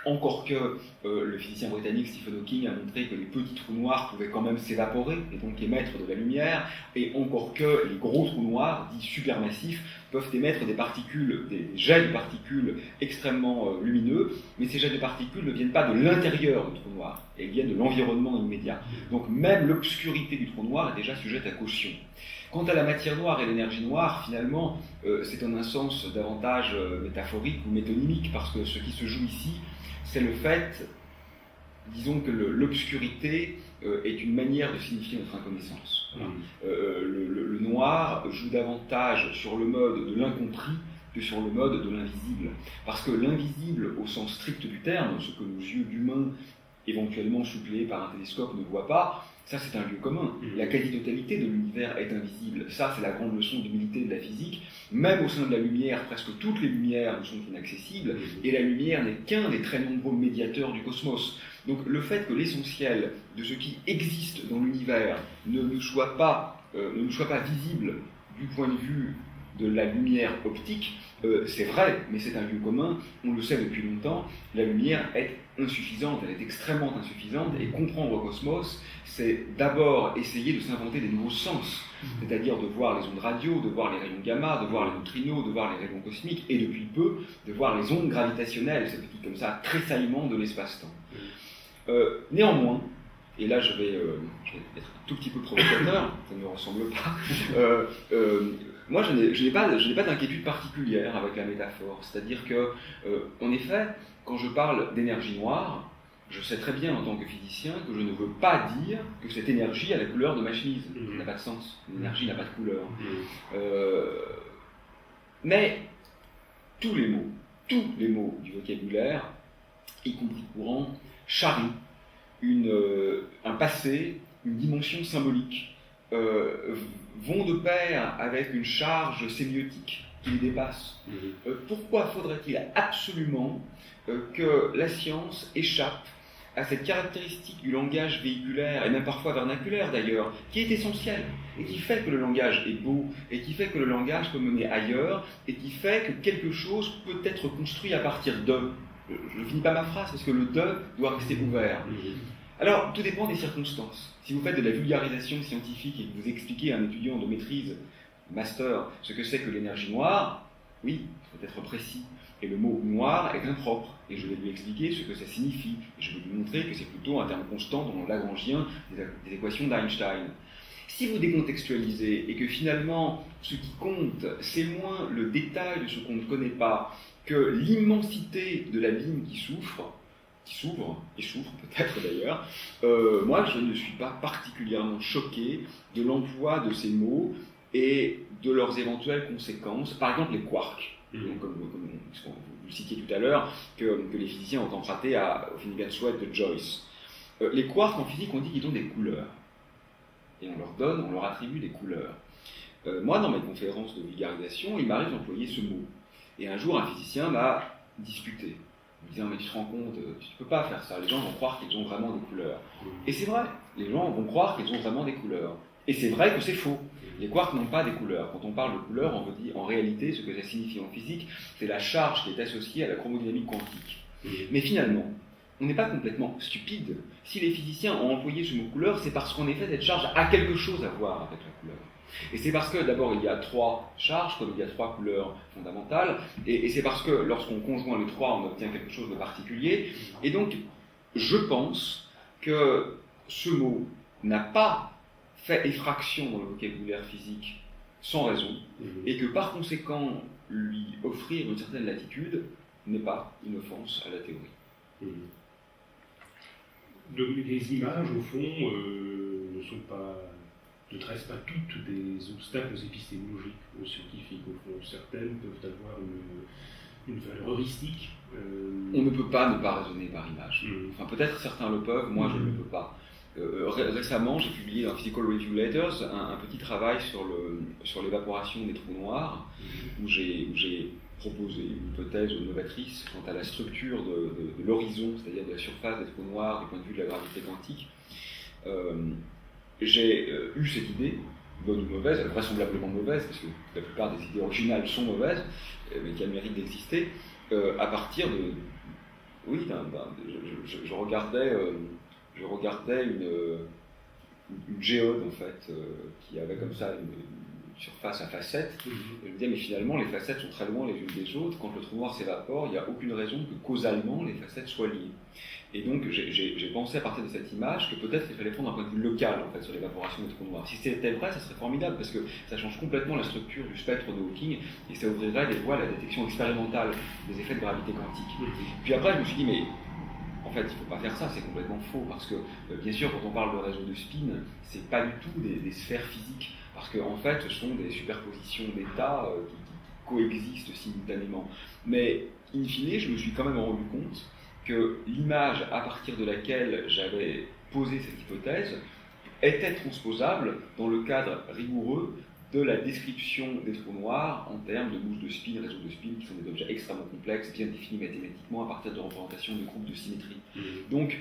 encore que le physicien britannique Stephen Hawking a montré que les petits trous noirs pouvaient quand même s'évaporer et donc émettre de la lumière, et encore que les gros trous noirs, dits supermassifs, peuvent émettre des particules, des jets de particules extrêmement lumineux, mais ces jets de particules ne viennent pas de l'intérieur du trou noir, ils viennent de l'environnement immédiat. Donc même l'obscurité du trou noir est déjà sujette à caution. Quant à la matière noire et l'énergie noire, finalement, c'est en un sens davantage métaphorique ou métonymique, parce que ce qui se joue ici, c'est le fait disons que l'obscurité est une manière de signifier notre inconnaissance. Voilà. Le noir joue davantage sur le mode de l'incompris que sur le mode de l'invisible. Parce que l'invisible, au sens strict du terme, ce que nos yeux d'humains, éventuellement suppléés par un télescope, ne voient pas, ça c'est un lieu commun. La quasi-totalité de l'univers est invisible. Ça c'est la grande leçon d'humilité de la physique. Même au sein de la lumière, presque toutes les lumières nous sont inaccessibles, et la lumière n'est qu'un des très nombreux médiateurs du cosmos. Donc le fait que l'essentiel de ce qui existe dans l'univers ne nous soit pas visible du point de vue de la lumière optique, c'est vrai, mais c'est un lieu commun, on le sait depuis longtemps, la lumière est insuffisante, elle est extrêmement insuffisante, et comprendre le cosmos, c'est d'abord essayer de s'inventer des nouveaux sens, c'est-à-dire de voir les ondes radio, de voir les rayons gamma, de voir les neutrinos, de voir les rayons cosmiques, et depuis peu, de voir les ondes gravitationnelles, ces petits comme ça, tressaillements de l'espace-temps. Néanmoins, et là je vais être un tout petit peu provocateur, ça ne me ressemble pas, moi je n'ai pas d'inquiétude particulière avec la métaphore, c'est-à-dire que, en effet, quand je parle d'énergie noire, je sais très bien en tant que physicien que je ne veux pas dire que cette énergie a la couleur de ma chemise, ça n'a pas de sens, l'énergie n'a pas de couleur. Mais tous les mots du vocabulaire, y compris courant, charrient un passé, une dimension symbolique, vont de pair avec une charge sémiotique qui les dépasse. Pourquoi faudrait-il absolument que la science échappe à cette caractéristique du langage véhiculaire, et même parfois vernaculaire d'ailleurs, qui est essentielle, et qui fait que le langage est beau, et qui fait que le langage peut mener ailleurs, et qui fait que quelque chose peut être construit à partir de. Je ne finis pas ma phrase, parce que le « de » doit rester ouvert. Alors, tout dépend des circonstances. Si vous faites de la vulgarisation scientifique et que vous expliquez à un étudiant de maîtrise, master, ce que c'est que l'énergie noire, oui, il faut être précis. Et le mot noir est impropre, et je vais lui expliquer ce que ça signifie. Et je vais lui montrer que c'est plutôt un terme constant dans le lagrangien des équations d'Einstein. Si vous décontextualisez et que finalement, ce qui compte, c'est moins le détail de ce qu'on ne connaît pas que l'immensité de l'abîme qui s'ouvre peut-être d'ailleurs, moi je ne suis pas particulièrement choqué de l'emploi de ces mots et de leurs éventuelles conséquences, par exemple les quarks. Donc, comme vous citiez tout à l'heure, que les physiciens ont emprunté au Finnegan's Web de Joyce. Les quarks en physique, on dit qu'ils ont des couleurs. Et on leur attribue des couleurs. Moi, dans mes conférences de vulgarisation, il m'arrive d'employer ce mot. Et un jour, un physicien m'a disputé. En me disant, mais tu te rends compte, tu ne peux pas faire ça, les gens vont croire qu'ils ont vraiment des couleurs. Et c'est vrai, les gens vont croire qu'ils ont vraiment des couleurs. Et c'est vrai que c'est faux. Les quarks n'ont pas des couleurs. Quand on parle de couleurs, on veut dire en réalité ce que ça signifie en physique, c'est la charge qui est associée à la chromodynamique quantique. Mais finalement, on n'est pas complètement stupide. Si les physiciens ont employé ce mot couleur, c'est parce qu'en effet, cette charge a quelque chose à voir avec la couleur. Et c'est parce que d'abord il y a 3 charges, comme il y a 3 couleurs fondamentales, et c'est parce que lorsqu'on conjoint les 3, on obtient quelque chose de particulier. Et donc, je pense que ce mot n'a pas fait effraction dans le vocabulaire physique sans raison, et que par conséquent, lui offrir une certaine latitude n'est pas une offense à la théorie. Les images, au fond, ne tressent pas toutes des obstacles épistémologiques aux scientifiques. Au fond, certaines peuvent avoir une valeur heuristique. On ne peut pas ne pas raisonner par image. Enfin, peut-être certains le peuvent, moi je ne le peux pas. Récemment, j'ai publié dans Physical Review Letters un petit travail sur l'évaporation des trous noirs, où j'ai proposé une hypothèse novatrice quant à la structure de l'horizon, c'est-à-dire de la surface des trous noirs du point de vue de la gravité quantique. J'ai eu cette idée, bonne ou mauvaise, vraisemblablement mauvaise, parce que la plupart des idées originales sont mauvaises, mais qui a le mérite d'exister, à partir de... Oui, je regardais une géode, en fait, qui avait comme ça une surface à facettes. Je me disais, mais finalement, les facettes sont très loin les unes des autres. Quand le trou noir s'évapore, il n'y a aucune raison que causalement les facettes soient liées. Et donc, j'ai pensé à partir de cette image que peut-être il fallait prendre un point de vue local en fait, sur l'évaporation des trous noirs. Si c'était vrai, ça serait formidable parce que ça change complètement la structure du spectre de Hawking et ça ouvrirait des voies à la détection expérimentale des effets de gravité quantique. Puis après, je me suis dit, mais En fait, il ne faut pas faire ça, c'est complètement faux, parce que, bien sûr, quand on parle de réseau de spin, ce n'est pas du tout des sphères physiques, parce qu'en fait, ce sont des superpositions d'états qui coexistent simultanément. Mais, in fine, je me suis quand même rendu compte que l'image à partir de laquelle j'avais posé cette hypothèse était transposable dans le cadre rigoureux de la description des trous noirs en termes de bouches de spin, réseaux de spin, qui sont des objets extrêmement complexes, bien définis mathématiquement à partir de représentations de groupes de symétrie. Donc,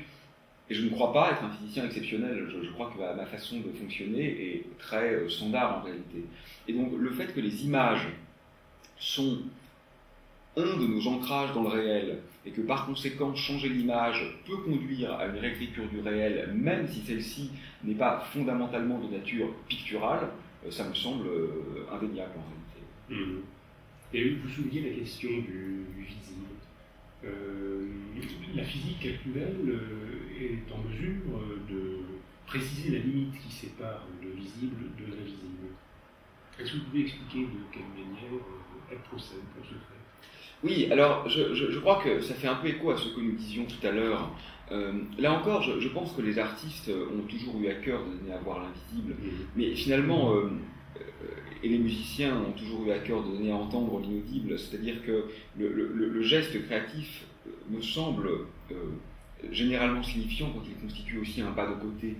et je ne crois pas être un physicien exceptionnel, je crois que ma façon de fonctionner est très standard en réalité. Et donc, le fait que les images sont un de nos ancrages dans le réel, et que par conséquent, changer l'image peut conduire à une réécriture du réel, même si celle-ci n'est pas fondamentalement de nature picturale, ça me semble indéniable en réalité. Et vous soulignez la question du visible. La physique actuelle est en mesure de préciser la limite qui sépare le visible de l'invisible. Est-ce que vous pouvez expliquer de quelle manière elle procède pour ce faire? Oui, alors je crois que ça fait un peu écho à ce que nous disions tout à l'heure. Là encore, je pense que les artistes ont toujours eu à cœur de donner à voir l'invisible, mais finalement, et les musiciens ont toujours eu à cœur de donner à entendre l'inaudible, c'est-à-dire que le geste créatif me semble généralement signifiant quand il constitue aussi un pas de côté.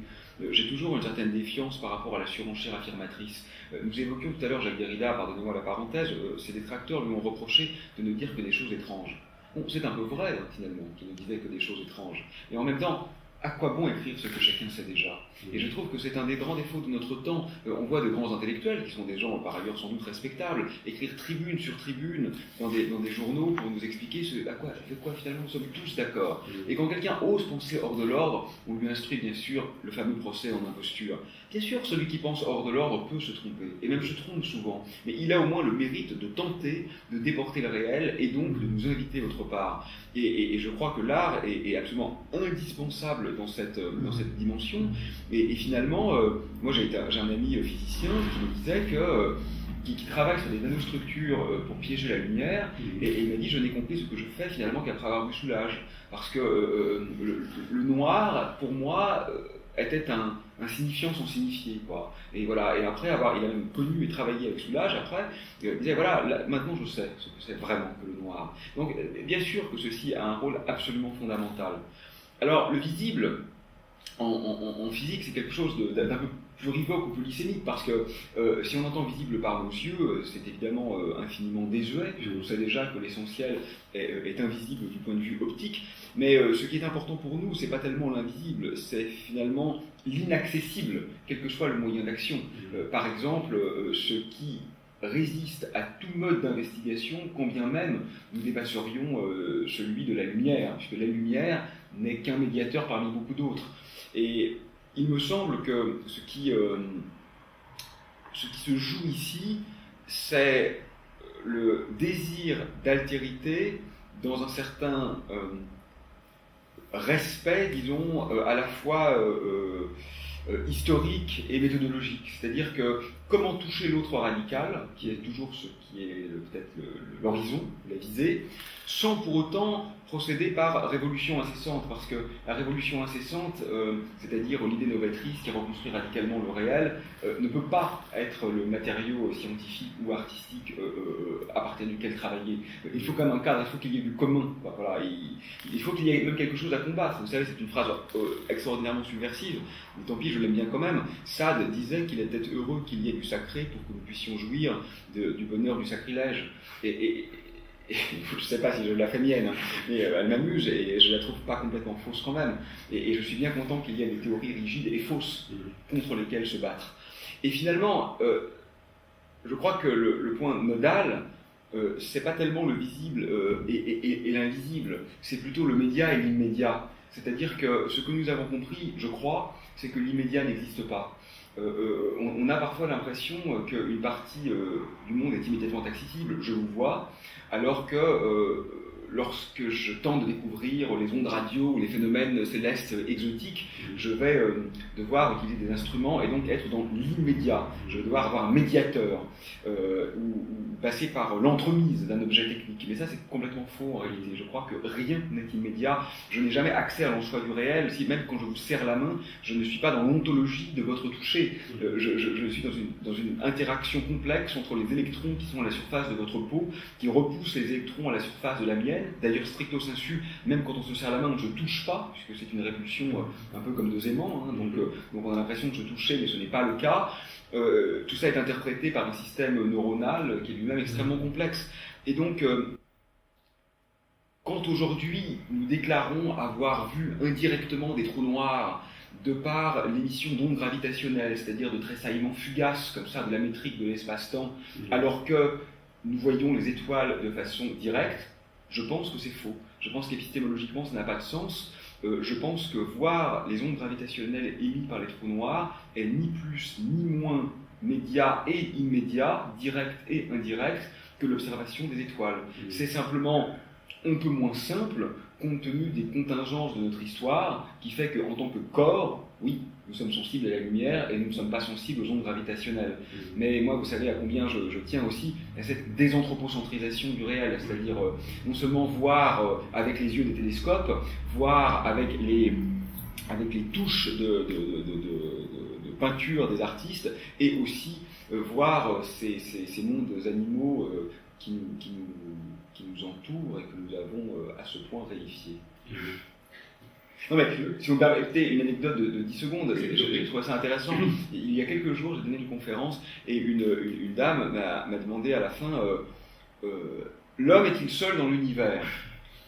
J'ai toujours une certaine défiance par rapport à la surenchère affirmatrice. Nous évoquions tout à l'heure Jacques Derrida, pardonnez-moi la parenthèse, ses détracteurs lui ont reproché de ne dire que des choses étranges. Bon, c'est un peu vrai, finalement, qu'il ne disait que des choses étranges. Et en même temps, à quoi bon écrire ce que chacun sait déjà? Et je trouve que c'est un des grands défauts de notre temps. On voit de grands intellectuels, qui sont des gens par ailleurs sans doute respectables, écrire tribune sur tribune dans des journaux pour nous expliquer avec quoi finalement nous sommes tous d'accord. Et quand quelqu'un ose penser hors de l'ordre, on lui instruit bien sûr le fameux procès en imposture. Bien sûr, celui qui pense hors de l'ordre peut se tromper, et même se trompe souvent, mais il a au moins le mérite de tenter de déporter le réel et donc de nous inviter autre part. Et je crois que l'art est absolument indispensable dans cette dimension. Et finalement, moi j'ai un ami physicien qui me disait qui travaille sur des nanostructures pour piéger la lumière, et il m'a dit: je n'ai compris ce que je fais finalement qu'après avoir vu Soulages, parce que le noir, pour moi, était un signifiant sans signifier, quoi. Et voilà. Et après il a même connu et travaillé avec Soulages, après, il disait: voilà, là, maintenant je sais ce que c'est vraiment que le noir. Donc, bien sûr que ceci a un rôle absolument fondamental. Alors, le visible, en physique, c'est quelque chose d'un peu plurivoque ou polysémique, parce que si on entend visible par nos yeux, c'est évidemment infiniment désuet, puisqu'on sait déjà que l'essentiel est invisible du point de vue optique, mais ce qui est important pour nous, c'est pas tellement l'invisible, c'est finalement l'inaccessible, quel que soit le moyen d'action. Par exemple, ce qui résiste à tout mode d'investigation, quand bien même nous dépasserions celui de la lumière, puisque la lumière n'est qu'un médiateur parmi beaucoup d'autres. Et il me semble que ce qui se joue ici, c'est le désir d'altérité dans un certain respect, disons, à la fois historique et méthodologique. C'est-à-dire que comment toucher l'autre radical, qui est toujours ce qui est peut-être l'horizon, la visée, sans pour autant procéder par révolution incessante, parce que la révolution incessante, c'est-à-dire l'idée novatrice qui reconstruit radicalement le réel, ne peut pas être le matériau scientifique ou artistique à partir duquel travailler. Il faut quand même un cadre, il faut qu'il y ait du commun. Voilà, il faut qu'il y ait même quelque chose à combattre. Vous savez, c'est une phrase extraordinairement subversive, mais tant pis, je l'aime bien quand même. Sade disait qu'il était heureux qu'il y ait du sacré pour que nous puissions jouir du bonheur du sacrilège. Et je ne sais pas si je la fais mienne, mais elle m'amuse et je la trouve pas complètement fausse quand même. Et je suis bien content qu'il y ait des théories rigides et fausses contre lesquelles se battre. Et finalement, je crois que le point nodal, c'est pas tellement le visible et l'invisible, c'est plutôt le média et l'immédiat. C'est-à-dire que ce que nous avons compris, je crois, c'est que l'immédiat n'existe pas. On a parfois l'impression qu'une partie du monde est immédiatement accessible, je vous vois, alors que lorsque je tente de découvrir les ondes radio ou les phénomènes célestes exotiques, je vais devoir utiliser des instruments et donc être dans l'immédiat. Je vais devoir avoir un médiateur ou passer par l'entremise d'un objet technique. Mais ça, c'est complètement faux en réalité. Je crois que rien n'est immédiat. Je n'ai jamais accès à l'en-soi du réel. Si même quand je vous serre la main, je ne suis pas dans l'ontologie de votre toucher. Je suis dans une interaction complexe entre les électrons qui sont à la surface de votre peau, qui repoussent les électrons à la surface de la mienne. D'ailleurs, stricto sensu, même quand on se serre la main, on ne se touche pas, puisque c'est une répulsion un peu comme deux aimants. Donc on a l'impression de se toucher, mais ce n'est pas le cas. Tout ça est interprété par un système neuronal qui est lui-même extrêmement complexe. Et donc, quand aujourd'hui nous déclarons avoir vu indirectement des trous noirs de par l'émission d'ondes gravitationnelles, c'est-à-dire de tressaillements fugaces comme ça de la métrique de l'espace-temps, alors que nous voyons les étoiles de façon directe, je pense que c'est faux. Je pense qu'épistémologiquement ça n'a pas de sens. Je pense que voir les ondes gravitationnelles émises par les trous noirs est ni plus ni moins média et immédiat, direct et indirect, que l'observation des étoiles. C'est simplement un peu moins simple, compte tenu des contingences de notre histoire, qui fait qu'en tant que corps, oui, nous sommes sensibles à la lumière et nous ne sommes pas sensibles aux ondes gravitationnelles. Mais moi, vous savez à combien je tiens aussi à cette désanthropocentrisation du réel, c'est-à-dire non seulement voir avec les yeux des télescopes, voir avec les touches de peinture des artistes, et aussi voir ces mondes animaux qui nous entourent et que nous avons à ce point réifiés. Non mais, si vous me permettez une anecdote de 10 secondes, j'ai trouvé ça intéressant. Il y a quelques jours, j'ai donné une conférence et une dame m'a demandé à la fin l'homme est-il seul dans l'univers?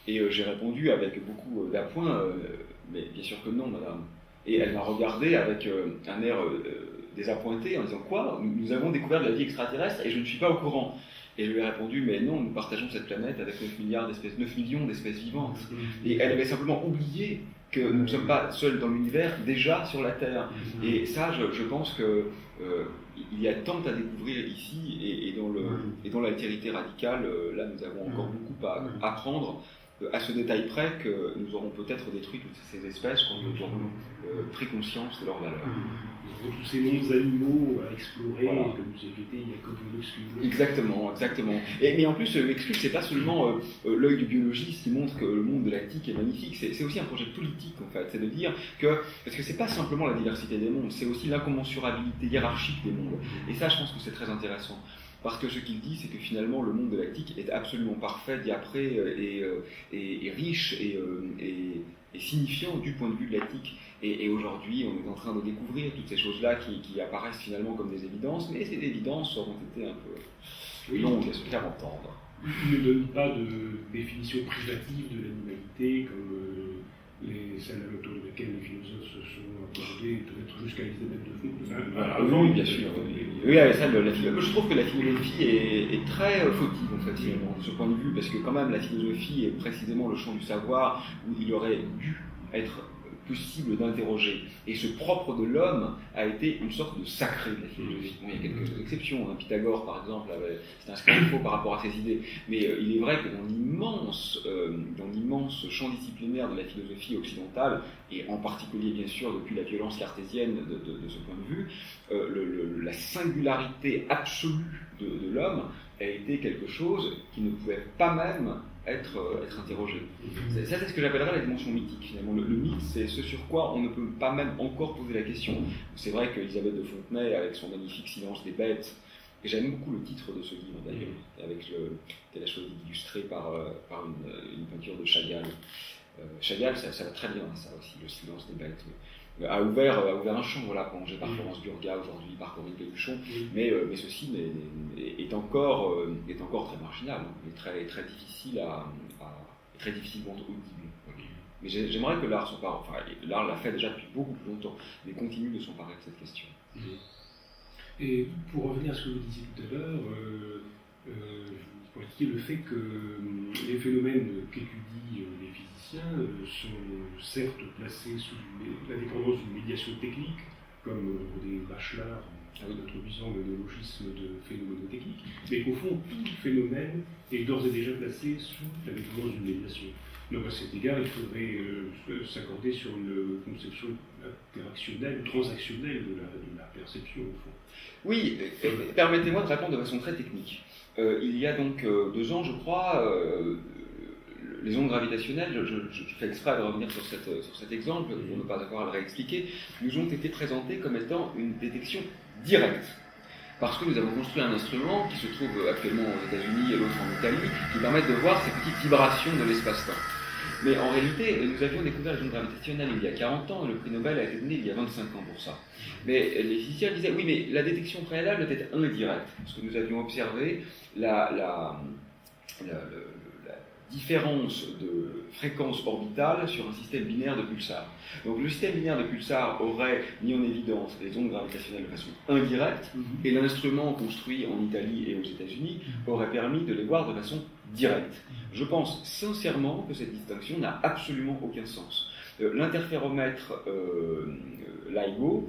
Et j'ai répondu avec beaucoup d'appoint mais bien sûr que non, madame. Et elle m'a regardé avec un air désappointé en disant quoi? Nous avons découvert de la vie extraterrestre et je ne suis pas au courant. Et je lui ai répondu, mais non, nous partageons cette planète avec 9 millions d'espèces vivantes. Et elle avait simplement oublié que nous ne sommes pas seuls dans l'univers, déjà sur la Terre. Et ça, je pense que il y a tant à découvrir ici, et dans l'altérité radicale, là nous avons encore beaucoup à apprendre, à ce détail près que nous aurons peut-être détruit toutes ces espèces quand nous aurons pris conscience de leur valeur. Tous ces mondes animaux à explorer, voilà. Que nous éviter, il y a comme une exclusion. Exactement. Mais en plus, l'exclu, c'est pas seulement l'œil du biologiste qui montre que le monde de l'actique est magnifique, c'est aussi un projet politique en fait. C'est de dire que, parce que c'est pas simplement la diversité des mondes, c'est aussi l'incommensurabilité hiérarchique des mondes. Et ça, je pense que c'est très intéressant. Parce que ce qu'il dit, c'est que finalement, le monde de l'actique est absolument parfait, diapré et riche et signifiant du point de vue de l'actique. Et aujourd'hui, on est en train de découvrir toutes ces choses-là qui apparaissent finalement comme des évidences, mais ces évidences auront été un peu longues à se faire entendre. Il ne donne pas de définition privative de l'animalité, comme celles autour de lesquelles les philosophes se sont accordés, peut-être jusqu'à Elisabeth de Foucault. Oui, bien sûr. Oui, je trouve que la philosophie est très fautive, en fait, finalement, de ce point de vue, parce que quand même, la philosophie est précisément le champ du savoir où il aurait dû être possible d'interroger. Et ce propre de l'homme a été une sorte de sacré de la philosophie. Bon, il y a quelques exceptions. Pythagore, par exemple, c'est un scandale faux par rapport à ses idées. Mais il est vrai que dans l'immense champ disciplinaire de la philosophie occidentale, et en particulier, bien sûr, depuis la violence cartésienne de ce point de vue, la singularité absolue de l'homme a été quelque chose qui ne pouvait pas même être interrogé. Ça, c'est ce que j'appellerais la dimension mythique, finalement. Le mythe, c'est ce sur quoi on ne peut pas même encore poser la question. C'est vrai qu'Elisabeth de Fontenay, avec son magnifique Silence des bêtes, et j'aime beaucoup le titre de ce livre, d'ailleurs, qu'elle a choisi d'illustrer par une peinture de Chagall. Chagall, ça va très bien, ça aussi, le Silence des bêtes. A ouvert un champ, voilà, prolongé par Florence Burga aujourd'hui, par Corinne Péluchon, mais ceci est encore très marginal, et très difficile très difficilement audible. Mais j'aimerais que l'art s'empare, l'art l'a fait déjà depuis beaucoup plus longtemps, mais continue de s'emparer de cette question. Et pour revenir à ce que vous disiez tout à l'heure, vous pointiez le fait que les phénomènes qu'étudient les physiciens sont certes placés sous la dépendance d'une médiation technique, comme des Bachelard Ah oui. en introduisant le néologisme de phénoménotechnique, mais qu'au fond, tout phénomène est d'ores et déjà placé sous la dépendance d'une médiation. Donc à cet égard, il faudrait s'accorder sur une conception interactionnelle, transactionnelle de la perception, au fond. Oui, permettez-moi de répondre de façon très technique. Il y a donc 2 ans, je crois, les ondes gravitationnelles, je fais exprès de revenir sur cet exemple, pour ne pas avoir à le réexpliquer, nous ont été présentées comme étant une détection directe. Parce que nous avons construit un instrument qui se trouve actuellement aux États-Unis et l'autre en Italie, qui permettent de voir ces petites vibrations de l'espace-temps. Mais en réalité, nous avions découvert les ondes gravitationnelles il y a 40 ans et le prix Nobel a été donné il y a 25 ans pour ça. Mais les physiciens disaient, oui, mais la détection préalable était indirecte, parce que nous avions observé la différence de fréquence orbitale sur un système binaire de pulsars. Donc le système binaire de pulsars aurait mis en évidence les ondes gravitationnelles de façon indirecte, et l'instrument construit en Italie et aux États-Unis aurait permis de les voir de façon directe. Je pense sincèrement que cette distinction n'a absolument aucun sens. L'interféromètre LIGO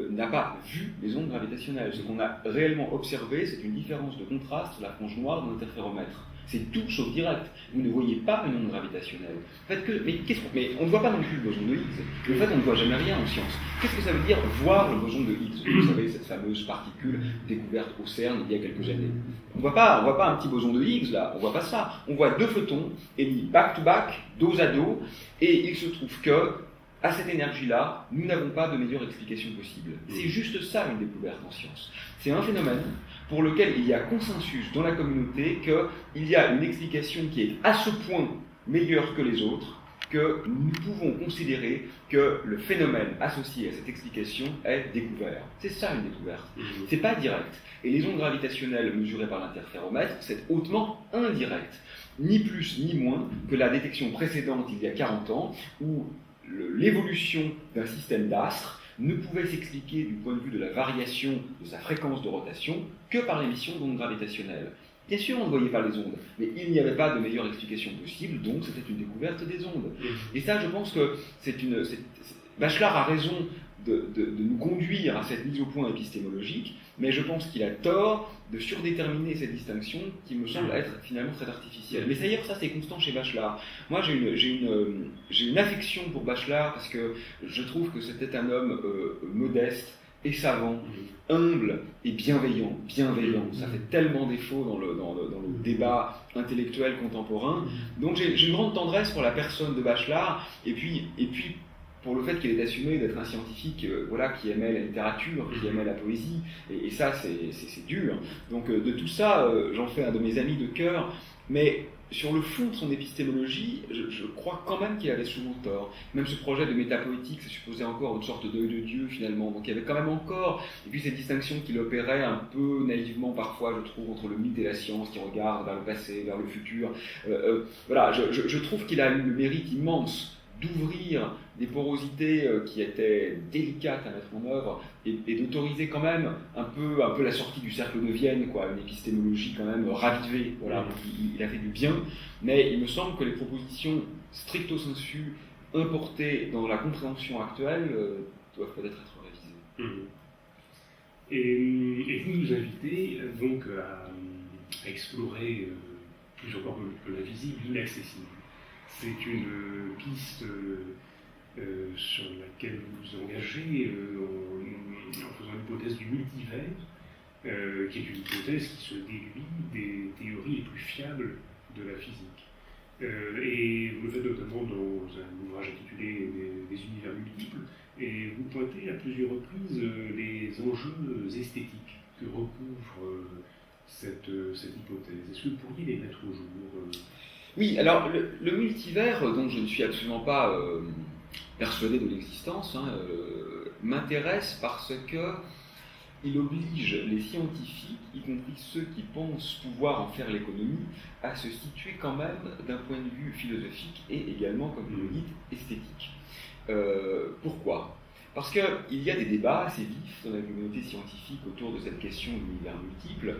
n'a pas vu les ondes gravitationnelles. Ce qu'on a réellement observé, c'est une différence de contraste sur la frange noire de l'interféromètre. C'est tout sauf direct. Vous ne voyez pas une onde gravitationnelle. Mais on ne voit pas non plus le boson de Higgs. En fait, on ne voit jamais rien en science. Qu'est-ce que ça veut dire voir le boson de Higgs? Vous savez, cette fameuse particule découverte au CERN il y a quelques années. On ne voit pas un petit boson de Higgs là, on ne voit pas ça. On voit 2 photons émis back-to-back, dos à dos, et il se trouve que, à cette énergie-là, nous n'avons pas de meilleure explication possible. C'est juste ça une découverte en science. C'est un phénomène pour lequel il y a consensus dans la communauté qu'il y a une explication qui est à ce point meilleure que les autres, que nous pouvons considérer que le phénomène associé à cette explication est découvert. C'est ça une découverte. C'est pas direct. Et les ondes gravitationnelles mesurées par l'interféromètre, c'est hautement indirect. Ni plus ni moins que la détection précédente il y a 40 ans, où l'évolution d'un système d'astres ne pouvait s'expliquer du point de vue de la variation de sa fréquence de rotation que par l'émission d'ondes gravitationnelles. Bien sûr, on ne voyait pas les ondes, mais il n'y avait pas de meilleure explication possible, donc c'était une découverte des ondes. Et ça, je pense que Bachelard a raison de nous conduire à cette mise au point épistémologique, mais je pense qu'il a tort de surdéterminer cette distinction qui me semble être finalement très artificielle. Mais d'ailleurs, ça c'est constant chez Bachelard. Moi j'ai une affection pour Bachelard parce que je trouve que c'était un homme modeste et savant, humble et bienveillant. Ça fait tellement défaut dans le débat intellectuel contemporain. Donc j'ai une grande tendresse pour la personne de Bachelard, et puis pour le fait qu'il ait assumé d'être un scientifique qui aimait la littérature, qui aimait la poésie, et ça c'est dur. Donc de tout ça, j'en fais un de mes amis de cœur, mais sur le fond de son épistémologie, je crois quand même qu'il avait souvent tort. Même ce projet de métapoétique, ça supposait encore une sorte d'œil de Dieu finalement, donc il y avait quand même encore, et puis cette distinction qu'il opérait un peu naïvement parfois, je trouve, entre le mythe et la science qui regarde vers le passé, vers le futur. Je trouve qu'il a eu le mérite immense d'ouvrir des porosités qui étaient délicates à mettre en œuvre et d'autoriser quand même un peu la sortie du cercle de Vienne, une épistémologie quand même ravivée. Voilà, donc il a fait du bien, mais il me semble que les propositions stricto sensu importées dans la compréhension actuelle doivent peut-être être révisées. Et vous nous invitez donc à explorer plus encore que l'invisible, l'inaccessible. C'est une piste sur laquelle vous vous engagez en faisant l'hypothèse du multivers, qui est une hypothèse qui se déduit des théories les plus fiables de la physique. Et vous le faites notamment dans un ouvrage intitulé Des univers multiples, et vous pointez à plusieurs reprises les enjeux esthétiques que recouvre cette hypothèse. Est-ce que vous pourriez les mettre au jour Oui, alors le multivers, dont je ne suis absolument pas persuadé de l'existence, m'intéresse parce qu'il oblige les scientifiques, y compris ceux qui pensent pouvoir en faire l'économie, à se situer quand même d'un point de vue philosophique et également, comme vous le dites, esthétique. Pourquoi ? Parce qu'il y a des débats assez vifs dans la communauté scientifique autour de cette question de l'univers multiple,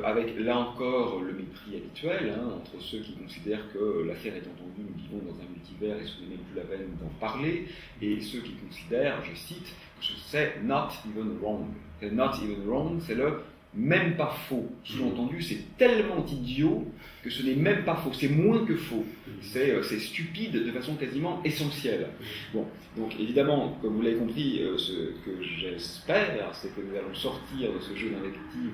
avec là encore le mépris habituel entre ceux qui considèrent que l'affaire est entendue, nous vivons dans un multivers et ce n'est même plus la peine d'en parler, et ceux qui considèrent, je cite, que c'est not even wrong. Not even wrong, c'est le même pas faux. Sous-entendu, c'est tellement idiot que ce n'est même pas faux, c'est moins que faux. C'est stupide de façon quasiment essentielle. Bon, donc évidemment, comme vous l'avez compris, ce que j'espère, c'est que nous allons sortir de ce jeu d'invective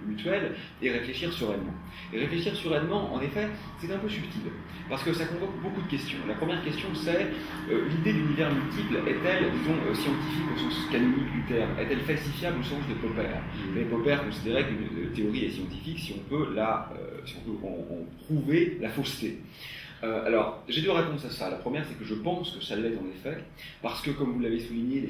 mutuelle et réfléchir sereinement. Et réfléchir sereinement, en effet, c'est un peu subtil, parce que ça convoque beaucoup de questions. La première question, c'est l'idée d'univers multiple est-elle, disons, scientifique au sens canonique du terme? Est-elle falsifiable au sens de Popper? Mais Popper considérait qu'une théorie est scientifique si on peut en prouver la fausseté. Alors, j'ai deux réponses à ça. La première, c'est que je pense que ça l'est en effet, parce que, comme vous l'avez souligné,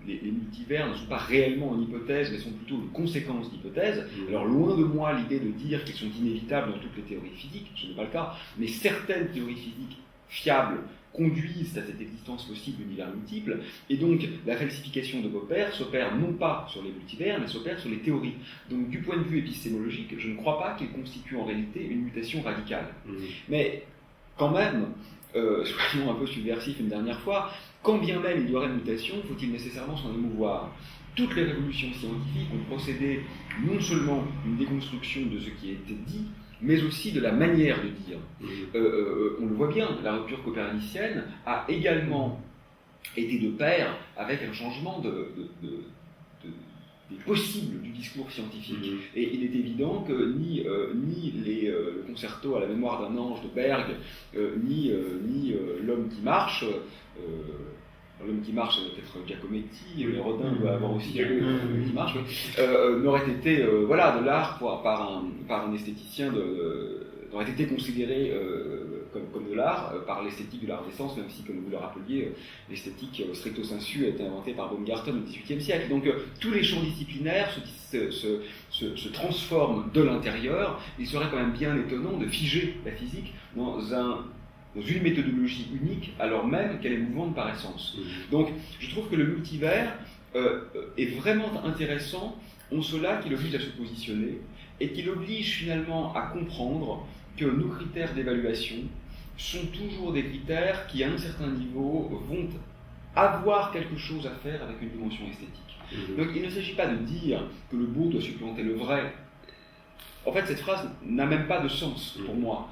les multivers ne sont pas réellement une hypothèse, mais sont plutôt une conséquence d'hypothèse. Alors, loin de moi l'idée de dire qu'ils sont inévitables dans toutes les théories physiques, ce n'est pas le cas, mais certaines théories physiques fiables conduisent à cette existence possible d'univers multiples, et donc la falsification de Popper s'opère non pas sur les multivers, mais s'opère sur les théories. Donc du point de vue épistémologique, je ne crois pas qu'il constitue en réalité une mutation radicale. Mais quand même, soyons un peu subversifs une dernière fois, quand bien même il y aurait une mutation, faut-il nécessairement s'en émouvoir? Toutes les révolutions scientifiques ont procédé non seulement d'une déconstruction de ce qui a été dit, mais aussi de la manière de dire. On le voit bien, la rupture copernicienne a également été de pair avec un changement des possibles du discours scientifique. Et il est évident que ni le concerto à la mémoire d'un ange de Berg, ni l'homme qui marche, l'homme qui marche, c'est peut-être Giacometti, mais Rodin doit avoir aussi l'homme qui marche, n'aurait été de l'art par un esthéticien, n'aurait été considéré comme de l'art par l'esthétique de la Renaissance, même si, comme vous le rappeliez, l'esthétique stricto sensu a été inventée par Baumgarten au XVIIIe siècle. Donc tous les champs disciplinaires se transforment de l'intérieur. Il serait quand même bien étonnant de figer la physique dans une méthodologie unique, alors même qu'elle est mouvante par essence. Donc, je trouve que le multivers est vraiment intéressant en cela qu'il oblige à se positionner et qu'il oblige finalement à comprendre que nos critères d'évaluation sont toujours des critères qui, à un certain niveau, vont avoir quelque chose à faire avec une dimension esthétique. Donc, il ne s'agit pas de dire que le beau doit supplanter le vrai. En fait, cette phrase n'a même pas de sens pour moi.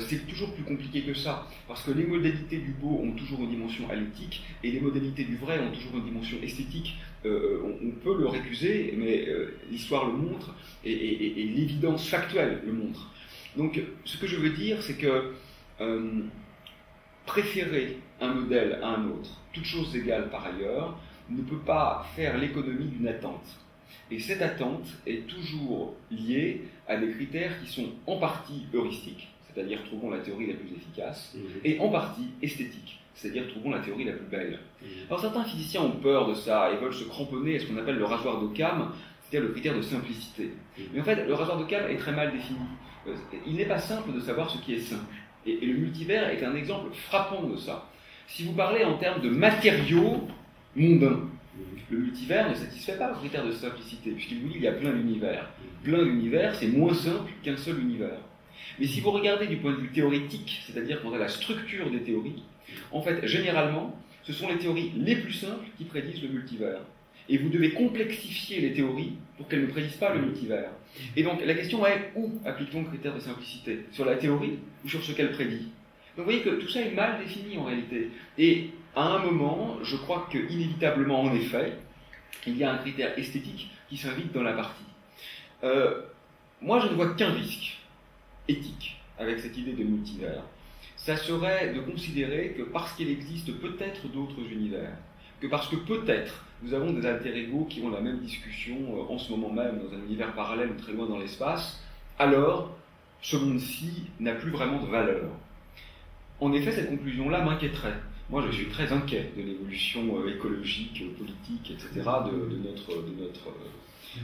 C'est toujours plus compliqué que ça, parce que les modalités du beau ont toujours une dimension alectique, et les modalités du vrai ont toujours une dimension esthétique. On peut le récuser, mais l'histoire le montre, et l'évidence factuelle le montre. Donc, ce que je veux dire, c'est que préférer un modèle à un autre, toutes choses égales par ailleurs, ne peut pas faire l'économie d'une attente. Et cette attente est toujours liée à des critères qui sont en partie heuristiques, c'est-à-dire trouvons la théorie la plus efficace, et en partie esthétiques, c'est-à-dire trouvons la théorie la plus belle. Alors certains physiciens ont peur de ça et veulent se cramponner à ce qu'on appelle le rasoir d'Occam, c'est-à-dire le critère de simplicité. Mais en fait, le rasoir d'Occam est très mal défini. Il n'est pas simple de savoir ce qui est simple. Et le multivers est un exemple frappant de ça. Si vous parlez en termes de matériaux mondains, le multivers ne satisfait pas au critère de simplicité, puisqu'il vous dit qu'il y a plein d'univers. Plein d'univers, c'est moins simple qu'un seul univers. Mais si vous regardez du point de vue théorétique, c'est-à-dire quant à la structure des théories, en fait, généralement, ce sont les théories les plus simples qui prédisent le multivers. Et vous devez complexifier les théories pour qu'elles ne prédisent pas le multivers. Et donc, la question est, où applique-t-on le critère de simplicité? Sur la théorie ou sur ce qu'elle prédit? Donc vous voyez que tout ça est mal défini en réalité. Et à un moment, je crois qu'inévitablement, en effet, il y a un critère esthétique qui s'invite dans la partie. Moi, je ne vois qu'un risque éthique avec cette idée de multivers. Ça serait de considérer que parce qu'il existe peut-être d'autres univers, que parce que peut-être nous avons des alter-ego qui ont la même discussion en ce moment même dans un univers parallèle ou très loin dans l'espace, alors ce monde-ci n'a plus vraiment de valeur. En effet, cette conclusion-là m'inquiéterait. Moi, je suis très inquiet de l'évolution écologique, politique, etc.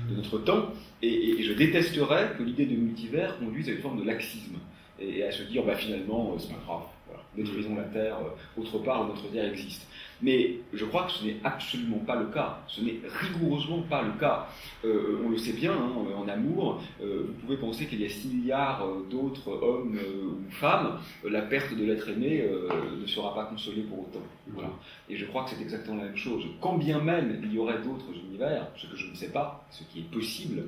de notre temps, et je détesterais que l'idée de multivers conduise à une forme de laxisme, et à se dire, finalement, c'est pas grave. Voilà. détruisons la Terre autre part où notre Terre existe. Mais je crois que ce n'est absolument pas le cas. Ce n'est rigoureusement pas le cas. On le sait bien, hein, en amour, vous pouvez penser qu'il y a 6 milliards d'autres hommes ou femmes, la perte de l'être aimé ne sera pas consolée pour autant. Voilà. Et je crois que c'est exactement la même chose. Quand bien même il y aurait d'autres univers, ce que je ne sais pas, ce qui est possible,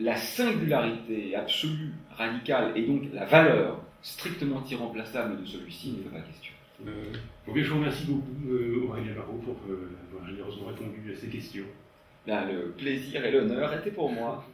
la singularité absolue, radicale, et donc la valeur strictement irremplaçable de celui-ci ne fait pas question. Je vous remercie beaucoup, Aurélien Barraud, pour avoir généreusement répondu à ces questions. Là, le plaisir et l'honneur étaient pour moi.